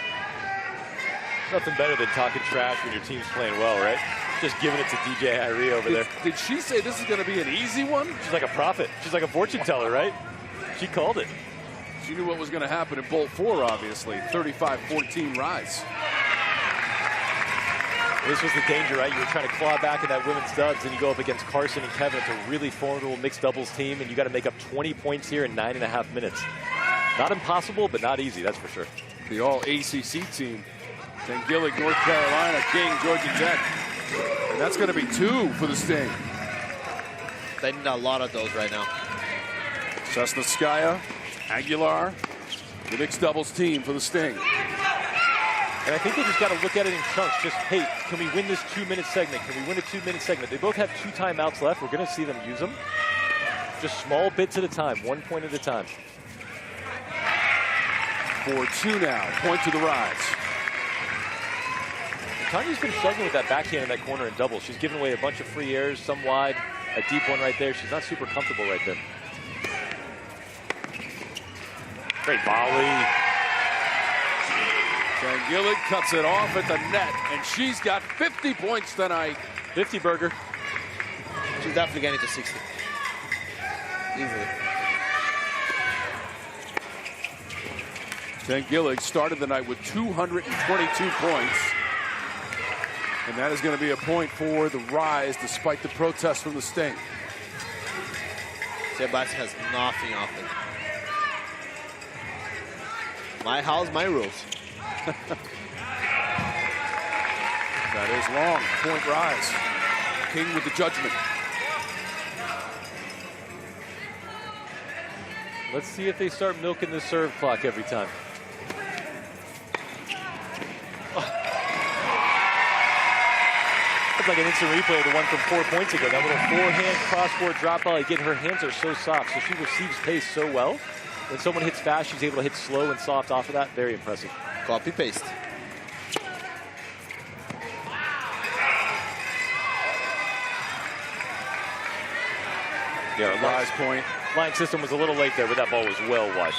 Nothing better than talking trash when your team's playing well, right? Just giving it to DJ Irie over there. Did she say this is going to be an easy one? She's like a prophet. She's like a fortune teller, right? She called it. She knew what was going to happen in Bolt 4, obviously. 35-14 Rise. This was the danger, right? You were trying to claw back in that women's dubs, and you go up against Carson and Kevin. It's a really formidable mixed doubles team, and you got to make up 20 points here in 9.5 minutes. Not impossible, but not easy, that's for sure. The all-ACC team. St. Gillig, North Carolina, King, Georgia Tech. And that's going to be 2 for the Sting. They need a lot of those right now. Cesnaskaya, Aguilar, the mixed doubles team for the Sting. And I think they just got to look at it in chunks. Just, hey, can we win this 2-minute segment? Can we win a 2-minute segment? They both have 2 timeouts left. We're going to see them use them. Just small bits at a time, 1 point at a time. 4-2 now, point to the Rise. Tanya's been struggling with that backhand in that corner in doubles. She's given away a bunch of free airs, some wide, a deep one right there. She's not super comfortable right there. Great volley. St. Gillig cuts it off at the net, and she's got 50 points tonight. 50 burger. She's definitely getting to 60. Easily. St. Gillig started the night with 222 points. And that is going to be a point for the Rise, despite the protest from the Sting. Sebastian has nothing off it. My house, my rules. That is long. Point Rise. King with the judgment. Let's see if they start milking the serve clock every time. It's like an instant replay of the one from 4 points ago. That little forehand cross-court drop volley. Again, her hands are so soft, so she receives pace so well. When someone hits fast, she's able to hit slow and soft off of that. Very impressive. Copy paste. Yeah, Rise point. Line system was a little late there, but that ball was well wide.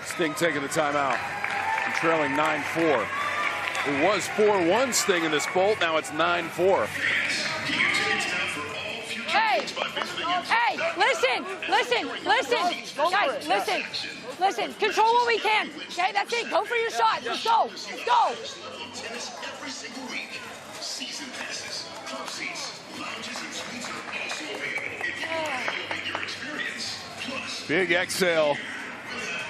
Sting taking the timeout and trailing 9-4. It was 4-1 Sting in this Bolt. Now it's 9-4. Hey, listen. Guys, listen. Control what we can. Okay, that's it. Go for your shot. Let's go. Tennis every single week. Season passes, club seats, lounges, and suites are also available if you want to elevate your experience. Plus, Big exhale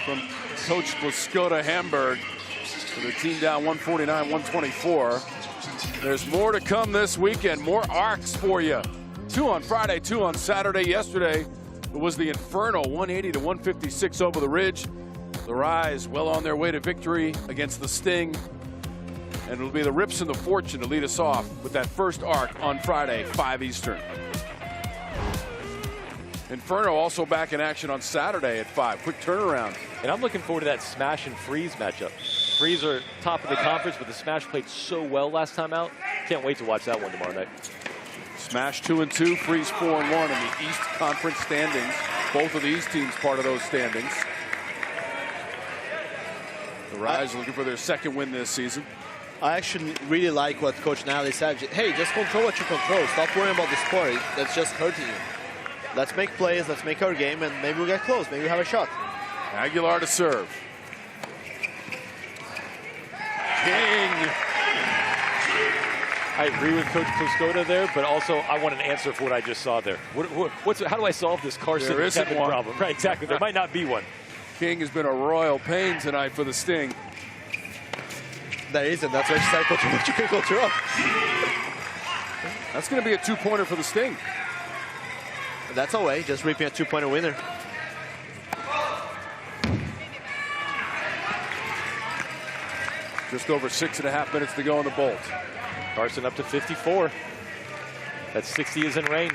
from Coach Blaskota Hamburg. So the team down 149-124. There's more to come this weekend. More arcs for you. 2 on Friday, 2 on Saturday. Yesterday, it was the Inferno, 180-156 over the Ridge. The Rise well on their way to victory against the Sting. And it'll be the Rips and the Fortune to lead us off with that first arc on Friday, 5 Eastern. Inferno also back in action on Saturday at 5. Quick turnaround. And I'm looking forward to that Smash and Freeze matchup. Freeze are top of the conference, but the Smash played so well last time out. Can't wait to watch that one tomorrow night. Smash 2-2, Freeze 4-1 in the East Conference standings. Both of these teams part of those standings. The Rise looking for their second win this season. I actually really like what Coach Nally said. Hey, just control what you control. Stop worrying about the score. That's just hurting you. Let's make plays, let's make our game, and maybe we'll get close. Maybe we'll have a shot. Aguilar to serve. King. I agree with Coach Pliskota there, but also I want an answer for what I just saw there. How do I solve this Carson There isn't Kevin one. problem? Right, exactly. There might not be one. King has been a royal pain tonight for the Sting. There isn't. That's why she said control what you can control. That's going to be a 2-pointer for the Sting. That's a way. Just reaping a 2-pointer winner. Just over 6.5 minutes to go in the Bolt. Carson up to 54. That 60 is in range.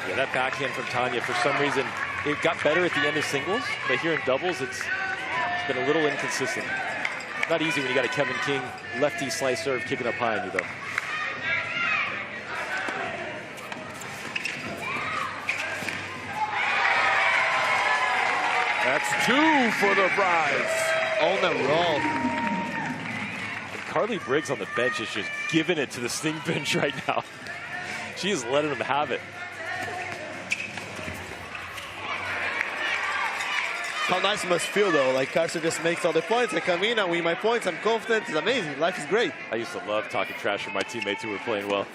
Yeah, that backhand from Tanya, for some reason, it got better at the end of singles, but here in doubles, it's been a little inconsistent. Not easy when you got a Kevin King lefty slice serve kicking up high on you, though. That's 2 for the Rise. On the roll. And Carly Briggs on the bench is just giving it to the Sting bench right now. She is letting them have it. How nice it must feel, though. Like, Carson just makes all the points. I come in, I win my points. I'm confident. It's amazing. Life is great. I used to love talking trash for my teammates who were playing well.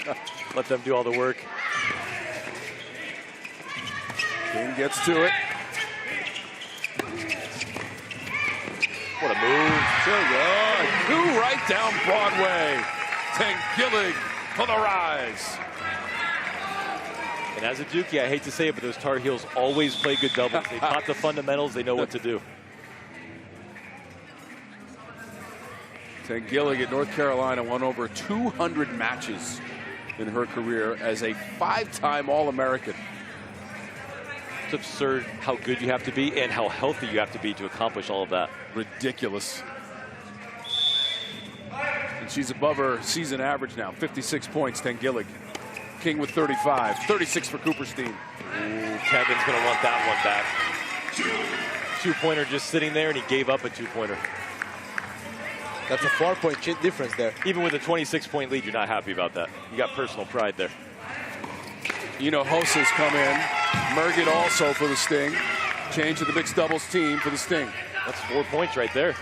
Let them do all the work. King gets to it. What a move. So good. 2 right down Broadway. Tengillig for the Rise. And as a Dookie, I hate to say it, but those Tar Heels always play good doubles. They taught the fundamentals. They know what to do. Tengillig at North Carolina won over 200 matches in her career as a 5-time All-American. It's absurd how good you have to be and how healthy you have to be to accomplish all of that. Ridiculous. And she's above her season average now, 56 points, Tengillig. King with 35, 36 for Cooperstein. Ooh, Kevin's going to want that one back. 2-pointer just sitting there, and he gave up a 2-pointer. That's a 4-point difference there. Even with a 26-point lead, you're not happy about that. You got personal pride there. Hinojosa's come in. Merget also for the Sting. Change to the mixed doubles team for the Sting. That's 4 points right there.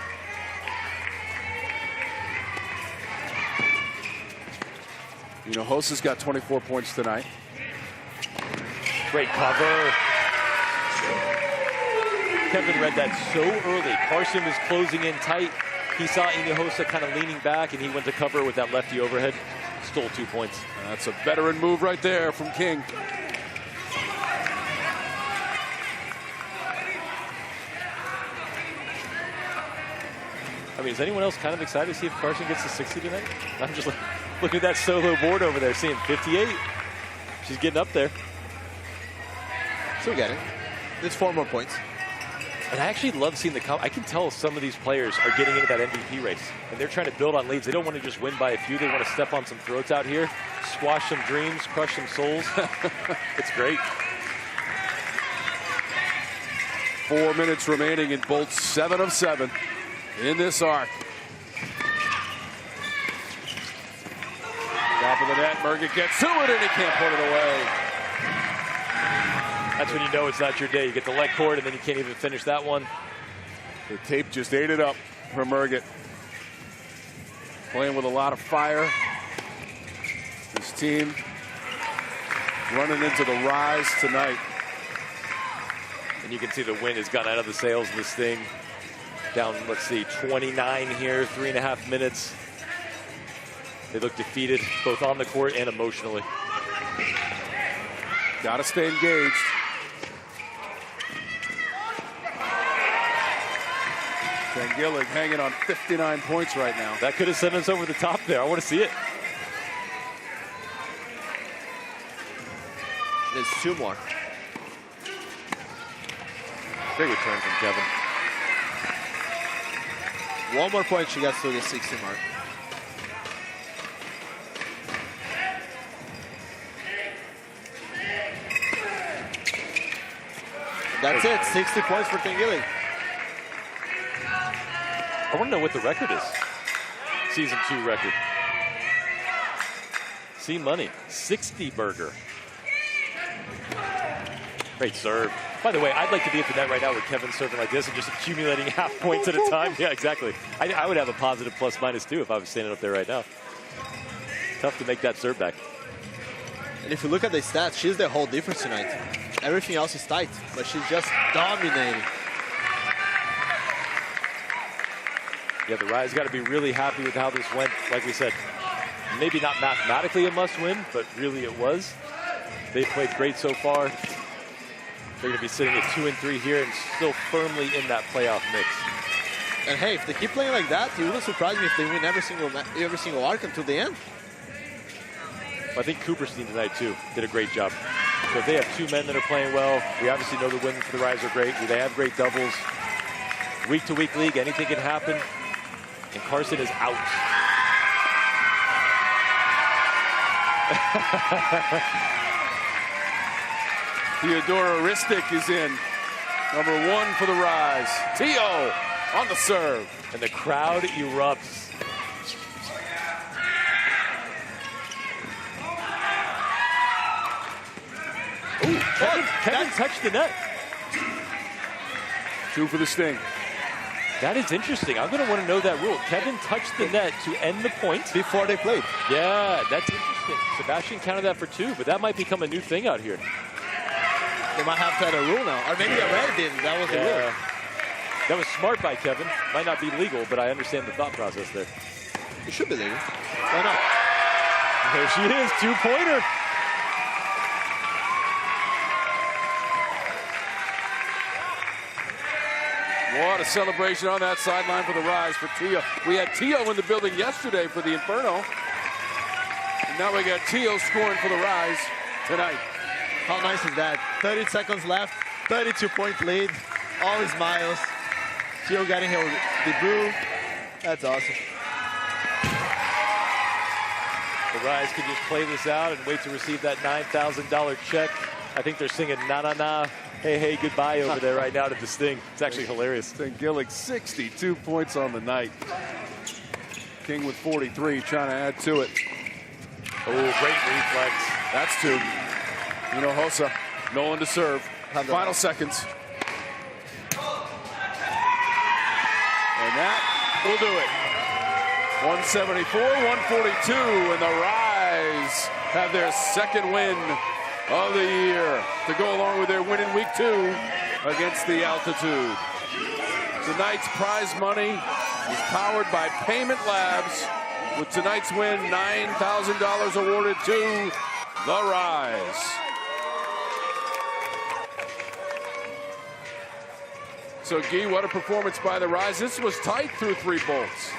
Hinojosa's got 24 points tonight. Great cover. Kevin read that so early. Carson was closing in tight. He saw Hinojosa kind of leaning back, and he went to cover with that lefty overhead. Stole 2 points. That's a veteran move right there from King. I mean, is anyone else kind of excited to see if Carson gets to 60 tonight? I'm just looking at that solo board over there, seeing 58. She's getting up there. Still getting. It's 4 more points. And I actually love seeing I can tell some of these players are getting into that MVP race, and they're trying to build on leads. They don't want to just win by a few. They want to step on some throats out here, squash some dreams, crush some souls. It's great. 4 minutes remaining in Bolt 7 of 7 in this arc. Top of the net, Merget gets to it, and he can't put it away. That's when you know it's not your day. You get the leg cord, and then you can't even finish that one. The tape just ate it up for Merget. Playing with a lot of fire. This team running into the Rise tonight. And you can see the wind has gone out of the sails of this thing. Down, let's see, 29 here, 3.5 minutes. They look defeated, both on the court and emotionally. Got to stay engaged. Gillig hanging on 59 points right now. That could have sent us over the top there. I want to see it. There's 2 more. Great return from Kevin. 1 more point, she gets to the 60 mark. That's it, 60 points for Tengili. I want to know what the record is. Season 2 record. See money, 60 burger. Great serve. By the way, I'd like to be at the net right now with Kevin serving like this and just accumulating half points at a time. Yeah, exactly. I would have a positive plus-minus too if I was standing up there right now. Tough to make that serve back. And if you look at the stats, she's the whole difference tonight. Everything else is tight, but she's just dominating. Yeah, the Rise got to be really happy with how this went. Like we said, maybe not mathematically a must-win, but really it was. They played great so far. They're going to be sitting at 2 and 3 here and still firmly in that playoff mix. And hey, if they keep playing like that, it wouldn't surprise me if they win every single arc until the end. I think Cooperstein tonight too did a great job. So if they have 2 men that are playing well, we obviously know the women for the Rise are great. They have great doubles. Week-to-week league, anything can happen. And Carson is out. Theodora Ristic is in. Number 1 for the Rise. Tio on the serve. And the crowd erupts. Ooh, Kevin touched the net. 2 for the Sting. That is interesting. I'm going to want to know that rule. Kevin touched the net to end the point. Before they played. Yeah, that's interesting. Sebastian counted that for 2, but that might become a new thing out here. They might have to add a rule now. Or maybe they already did. That was the rule. That was smart by Kevin. Might not be legal, but I understand the thought process there. It should be legal. Why not? There she is, 2-pointer. What a celebration on that sideline for the Rise for Tio. We had Tio in the building yesterday for the Inferno. And now we got Tio scoring for the Rise tonight. How nice is that? 30 seconds left, 32-point lead, all his miles. Tio getting her debut. That's awesome. The Rise could just play this out and wait to receive that $9,000 check. I think they're singing na na na, hey hey goodbye over there right now to the Sting. It's actually hilarious. Gillig 62 points on the night. King with 43 trying to add to it. Oh, great reflex. That's 2. Hinojosa, no one to serve. Final seconds. And that will do it. 174, 142, and the Rise have their 2nd win of the year to go along with their win in week 2 against the Altitude. Tonight's prize money is powered by Payment Labs, with tonight's win $9,000 awarded to the Rise. So, Guy, what a performance by the Rise. This was tight through 3 bolts.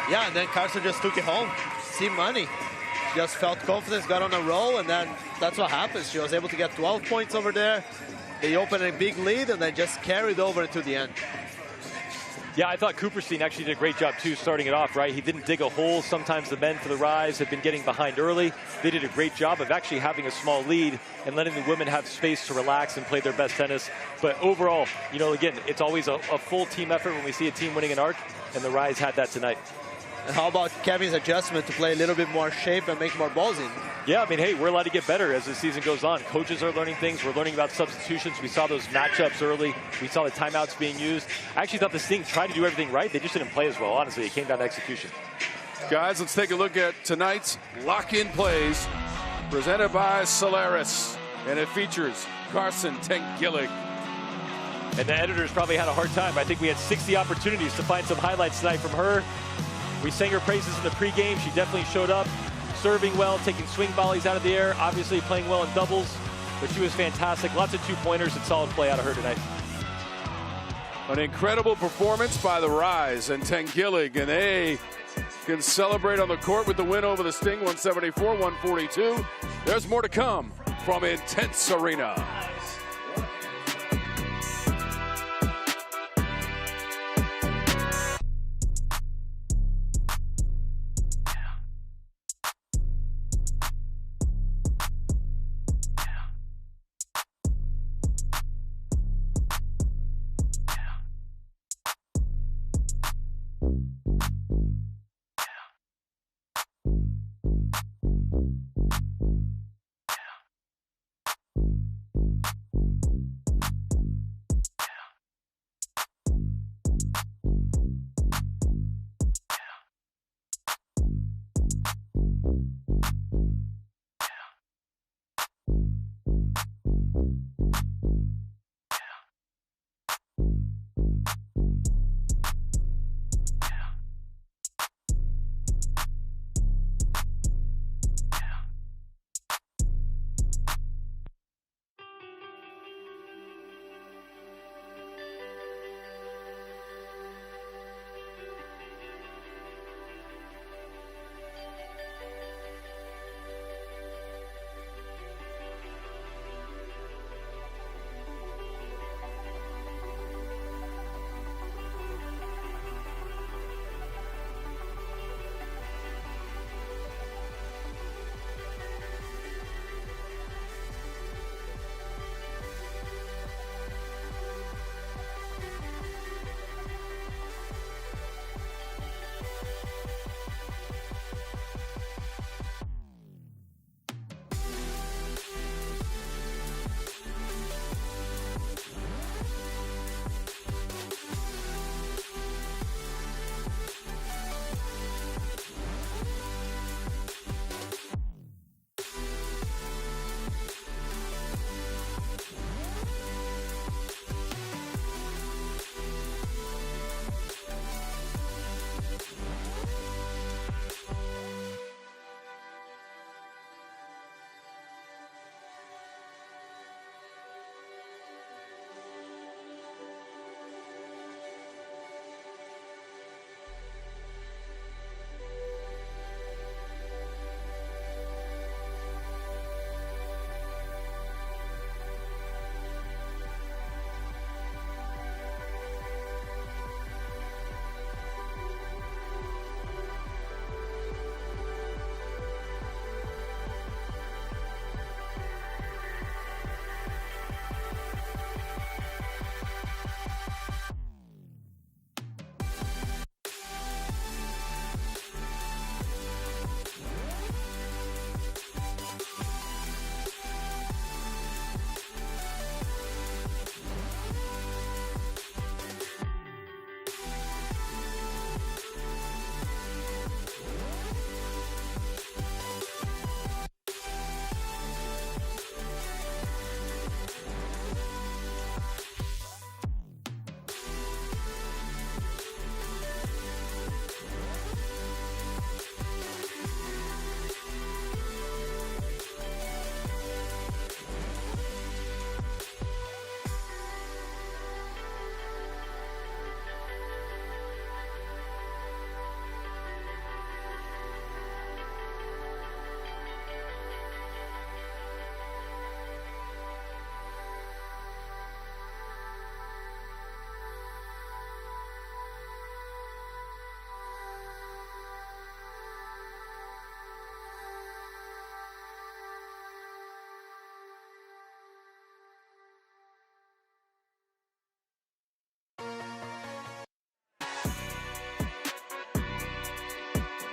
Yeah, and then Carson just took it home. See money. Just felt confidence, got on a roll, and then that's what happens. She was able to get 12 points over there. They opened a big lead, and then just carried over into the end. Yeah, I thought Cooperstein actually did a great job, too, starting it off, right? He didn't dig a hole. Sometimes the men for the Rise have been getting behind early. They did a great job of actually having a small lead and letting the women have space to relax and play their best tennis. But overall, again, it's always a full team effort when we see a team winning an arc, and the Rise had that tonight. And how about Kevin's adjustment to play a little bit more shape and make more balls in? Yeah, I mean, hey, we're allowed to get better as the season goes on. Coaches are learning things. We're learning about substitutions. We saw those matchups early. We saw the timeouts being used. I actually thought this Sting tried to do everything right. They just didn't play as well, honestly. It came down to execution. Guys, let's take a look at tonight's lock-in plays presented by Solaris. And it features Carson Tengillig. And the editors probably had a hard time. I think we had 60 opportunities to find some highlights tonight from her. We sang her praises in the pregame. She definitely showed up, serving well, taking swing volleys out of the air, obviously playing well in doubles, but she was fantastic. Lots of 2-pointers and solid play out of her tonight. An incredible performance by the Rise and Tengillig, and they can celebrate on the court with the win over the Sting, 174-142. There's more to come from Intense Arena.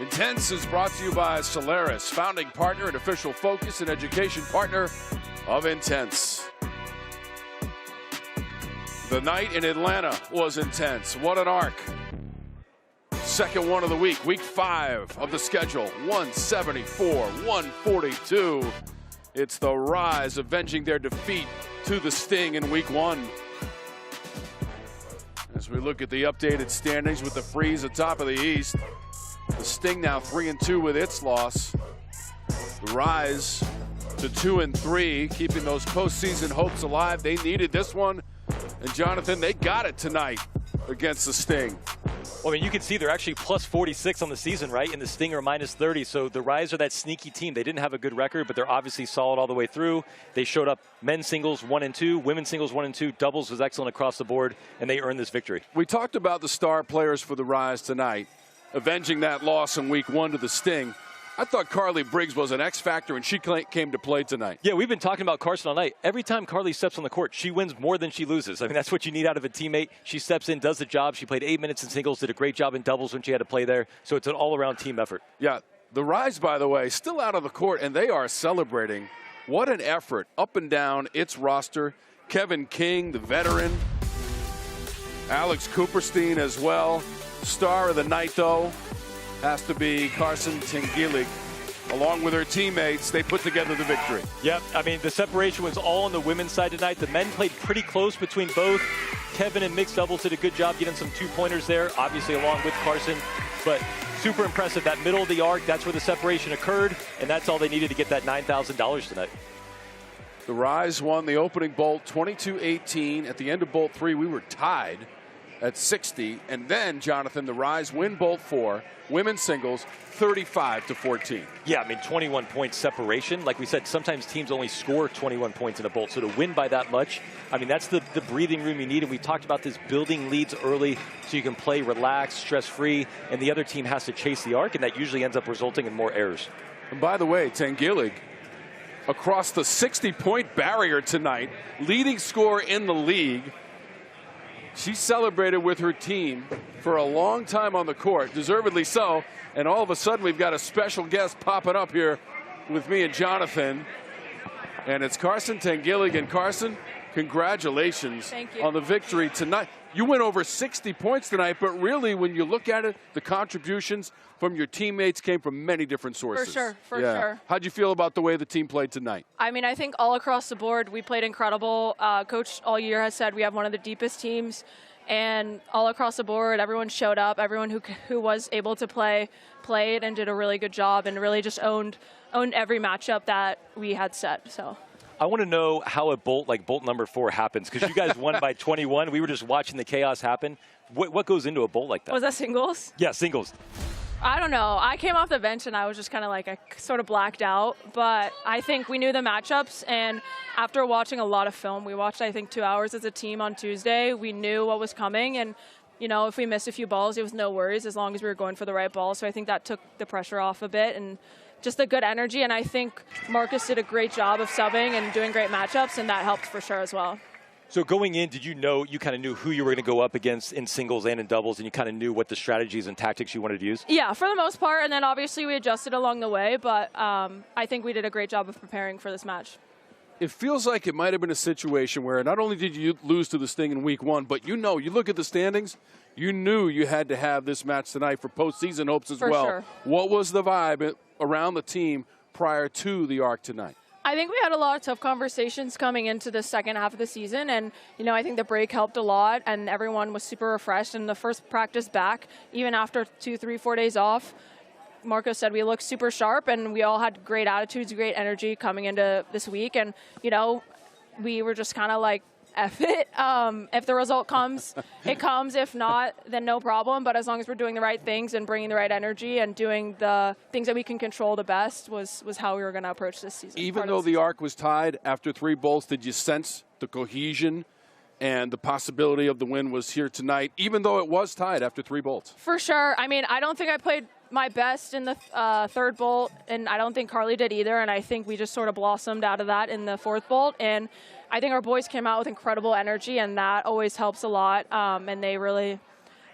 Intense is brought to you by Solaris, founding partner and official focus and education partner of Intense. The night in Atlanta was intense. What an arc. Second one of the week, week 5 of the schedule, 174-142. It's the Rise avenging their defeat to the Sting in week 1. As we look at the updated standings with the Freeze atop of the East, the Sting now 3-2 with its loss. The Rise to 2-3, keeping those postseason hopes alive. They needed this one, And Jonathan, they got it tonight against the Sting. Well, I mean, you can see they're actually plus 46 on the season, right? And the Sting are minus 30. So the Rise are that sneaky team. They didn't have a good record, but they're obviously solid all the way through. They showed up men's singles 1 and 2, women's singles 1 and 2. Doubles was excellent across the board, and they earned this victory. We talked about the star players for the Rise tonight, avenging that loss in week 1 to the Sting. I thought Carly Briggs was an X factor, and she came to play tonight. Yeah, we've been talking about Carson all night. Every time Carly steps on the court, she wins more than she loses. I mean, that's what you need out of a teammate. She steps in, does the job. She played 8 minutes in singles, did a great job in doubles when she had to play there. So it's an all-around team effort. Yeah, the Rise, by the way, still out of the court, and they are celebrating. What an effort up and down its roster. Kevin King, the veteran. Alex Cooperstein as well. Star of the night, though, has to be Carson Tengilig. Along with her teammates, they put together the victory. Yep, I mean, the separation was all on the women's side tonight. The men played pretty close between both. Kevin in mixed doubles did a good job getting some two-pointers there, obviously along with Carson. But super impressive, that middle of the arc, that's where the separation occurred, and that's all they needed to get that $9,000 tonight. The Rise won the opening bolt 22-18. At the end of bolt 3, we were tied at 60. And then, Jonathan, the Rise win bolt 4, women's singles, 35-14. Yeah, I mean, 21 points separation. Like we said, sometimes teams only score 21 points in a bolt. So to win by that much, I mean, that's the breathing room you need. And we talked about this, building leads early so you can play relaxed, stress-free, and the other team has to chase the arc, and that usually ends up resulting in more errors. And by the way, Tengilig, across the 60-point barrier tonight, leading scorer in the league. She celebrated with her team for a long time on the court, deservedly so. And all of a sudden, we've got a special guest popping up here with me and Jonathan. And it's Carson Tengilig. And Carson, congratulations on the victory tonight. You went over 60 points tonight, but really, when you look at it, the contributions from your teammates came from many different sources. For sure. How'd you feel about the way the team played tonight? I mean, I think all across the board, we played incredible. Coach all year has said we have one of the deepest teams. And all across the board, everyone showed up. Everyone who was able to played and did a really good job and really just owned every matchup that we had set. So I want to know how a bolt like bolt number 4 happens, because you guys won by 21. We were just watching the chaos happen. What goes into a bolt like that? Was that singles? Yeah, singles. I don't know. I came off the bench and I was just kind of like, I sort of blacked out. But I think we knew the matchups, and after watching a lot of film, we watched, I think, 2 hours as a team on Tuesday. We knew what was coming, and you know, if we missed a few balls, it was no worries as long as we were going for the right ball. So I think that took the pressure off a bit, and just the good energy. And I think Marcus did a great job of subbing and doing great matchups, and that helped for sure as well. So going in, did you know, you kind of knew who you were going to go up against in singles and in doubles, and you kind of knew what the strategies and tactics you wanted to use? Yeah, for the most part, and then obviously we adjusted along the way, but I think we did a great job of preparing for this match. It feels like it might have been a situation where not only did you lose to the Sting in week 1, but you look at the standings, you knew you had to have this match tonight for postseason hopes as well. Sure. What was the vibe around the team prior to the arc tonight? I think we had a lot of tough conversations coming into the second half of the season, and I think the break helped a lot, and everyone was super refreshed. And the first practice back, even after 2, 3, 4 days off, Marco said we looked super sharp, and we all had great attitudes, great energy coming into this week. And we were just kind of like, F it. If the result comes, it comes. If not, then no problem. But as long as we're doing the right things and bringing the right energy and doing the things that we can control the best was how we were going to approach this season. Even though the arc was tied after 3 bolts, did you sense the cohesion and the possibility of the win was here tonight, even though it was tied after 3 bolts? For sure. I mean, I don't think I played my best in the third bolt, and I don't think Carly did either. And I think we just sort of blossomed out of that in the 4th bolt. And I think our boys came out with incredible energy, and that always helps a lot. And they really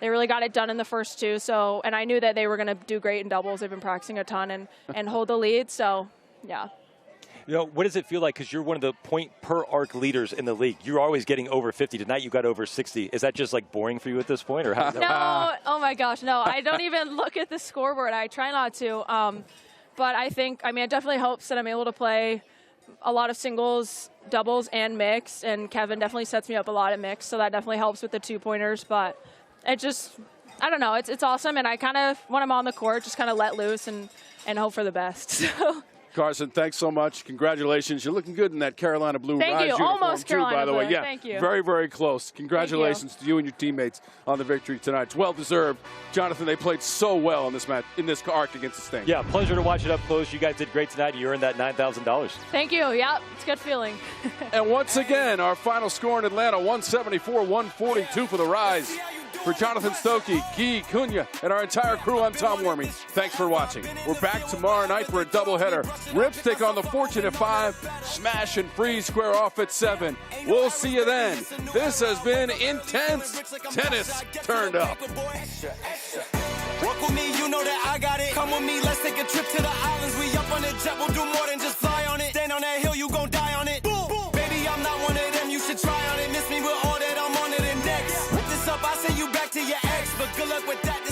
got it done in the first 2. So, and I knew that they were going to do great in doubles. They've been practicing a ton and hold the lead. So, yeah. What does it feel like? Because you're one of the point per arc leaders in the league. You're always getting over 50. Tonight you got over 60. Is that just like boring for you at this point, or how? No. Oh my gosh, no. I don't even look at the scoreboard. I try not to. But I think, it definitely helps that I'm able to play a lot of singles, doubles, and mix. And Kevin definitely sets me up a lot at mix, so that definitely helps with the 2-pointers. But it just, I don't know. It's awesome, and I kind of, when I'm on the court, just kind of let loose and hope for the best. So. Carson, thanks so much. Congratulations. You're looking good in that Carolina Blue Thank Rise you. uniform, Almost too, Carolina by the way. Blue. Yeah, Thank you. very, very close. Congratulations to you and your teammates on the victory tonight. It's well-deserved. Jonathan, they played so well in this match, in this arc against the Sting. Yeah, pleasure to watch it up close. You guys did great tonight. You earned that $9,000. Thank you. Yeah, it's a good feeling. And once again, our final score in Atlanta, 174-142 for the Rise. For Jonathan Stokey, Guy Cunha, and our entire crew, I'm Tom Wormy. Thanks for watching. We're back tomorrow night for a doubleheader. Rips take on the Fortune at 5. Smash and Freeze square off at 7. We'll see you then. This has been Intense Tennis Turned Up. Walk with me, you know that I got it. Come with me, let's take a trip to the islands. We up on the jet, we'll do more than just fly on it. Stand on that hill, you gon' die on it. Boom, boom. Baby, I'm not one of them, you should try on it. Miss me with all that, I'm on it and next. Whip this up, I send you back to your ex. But good luck with that.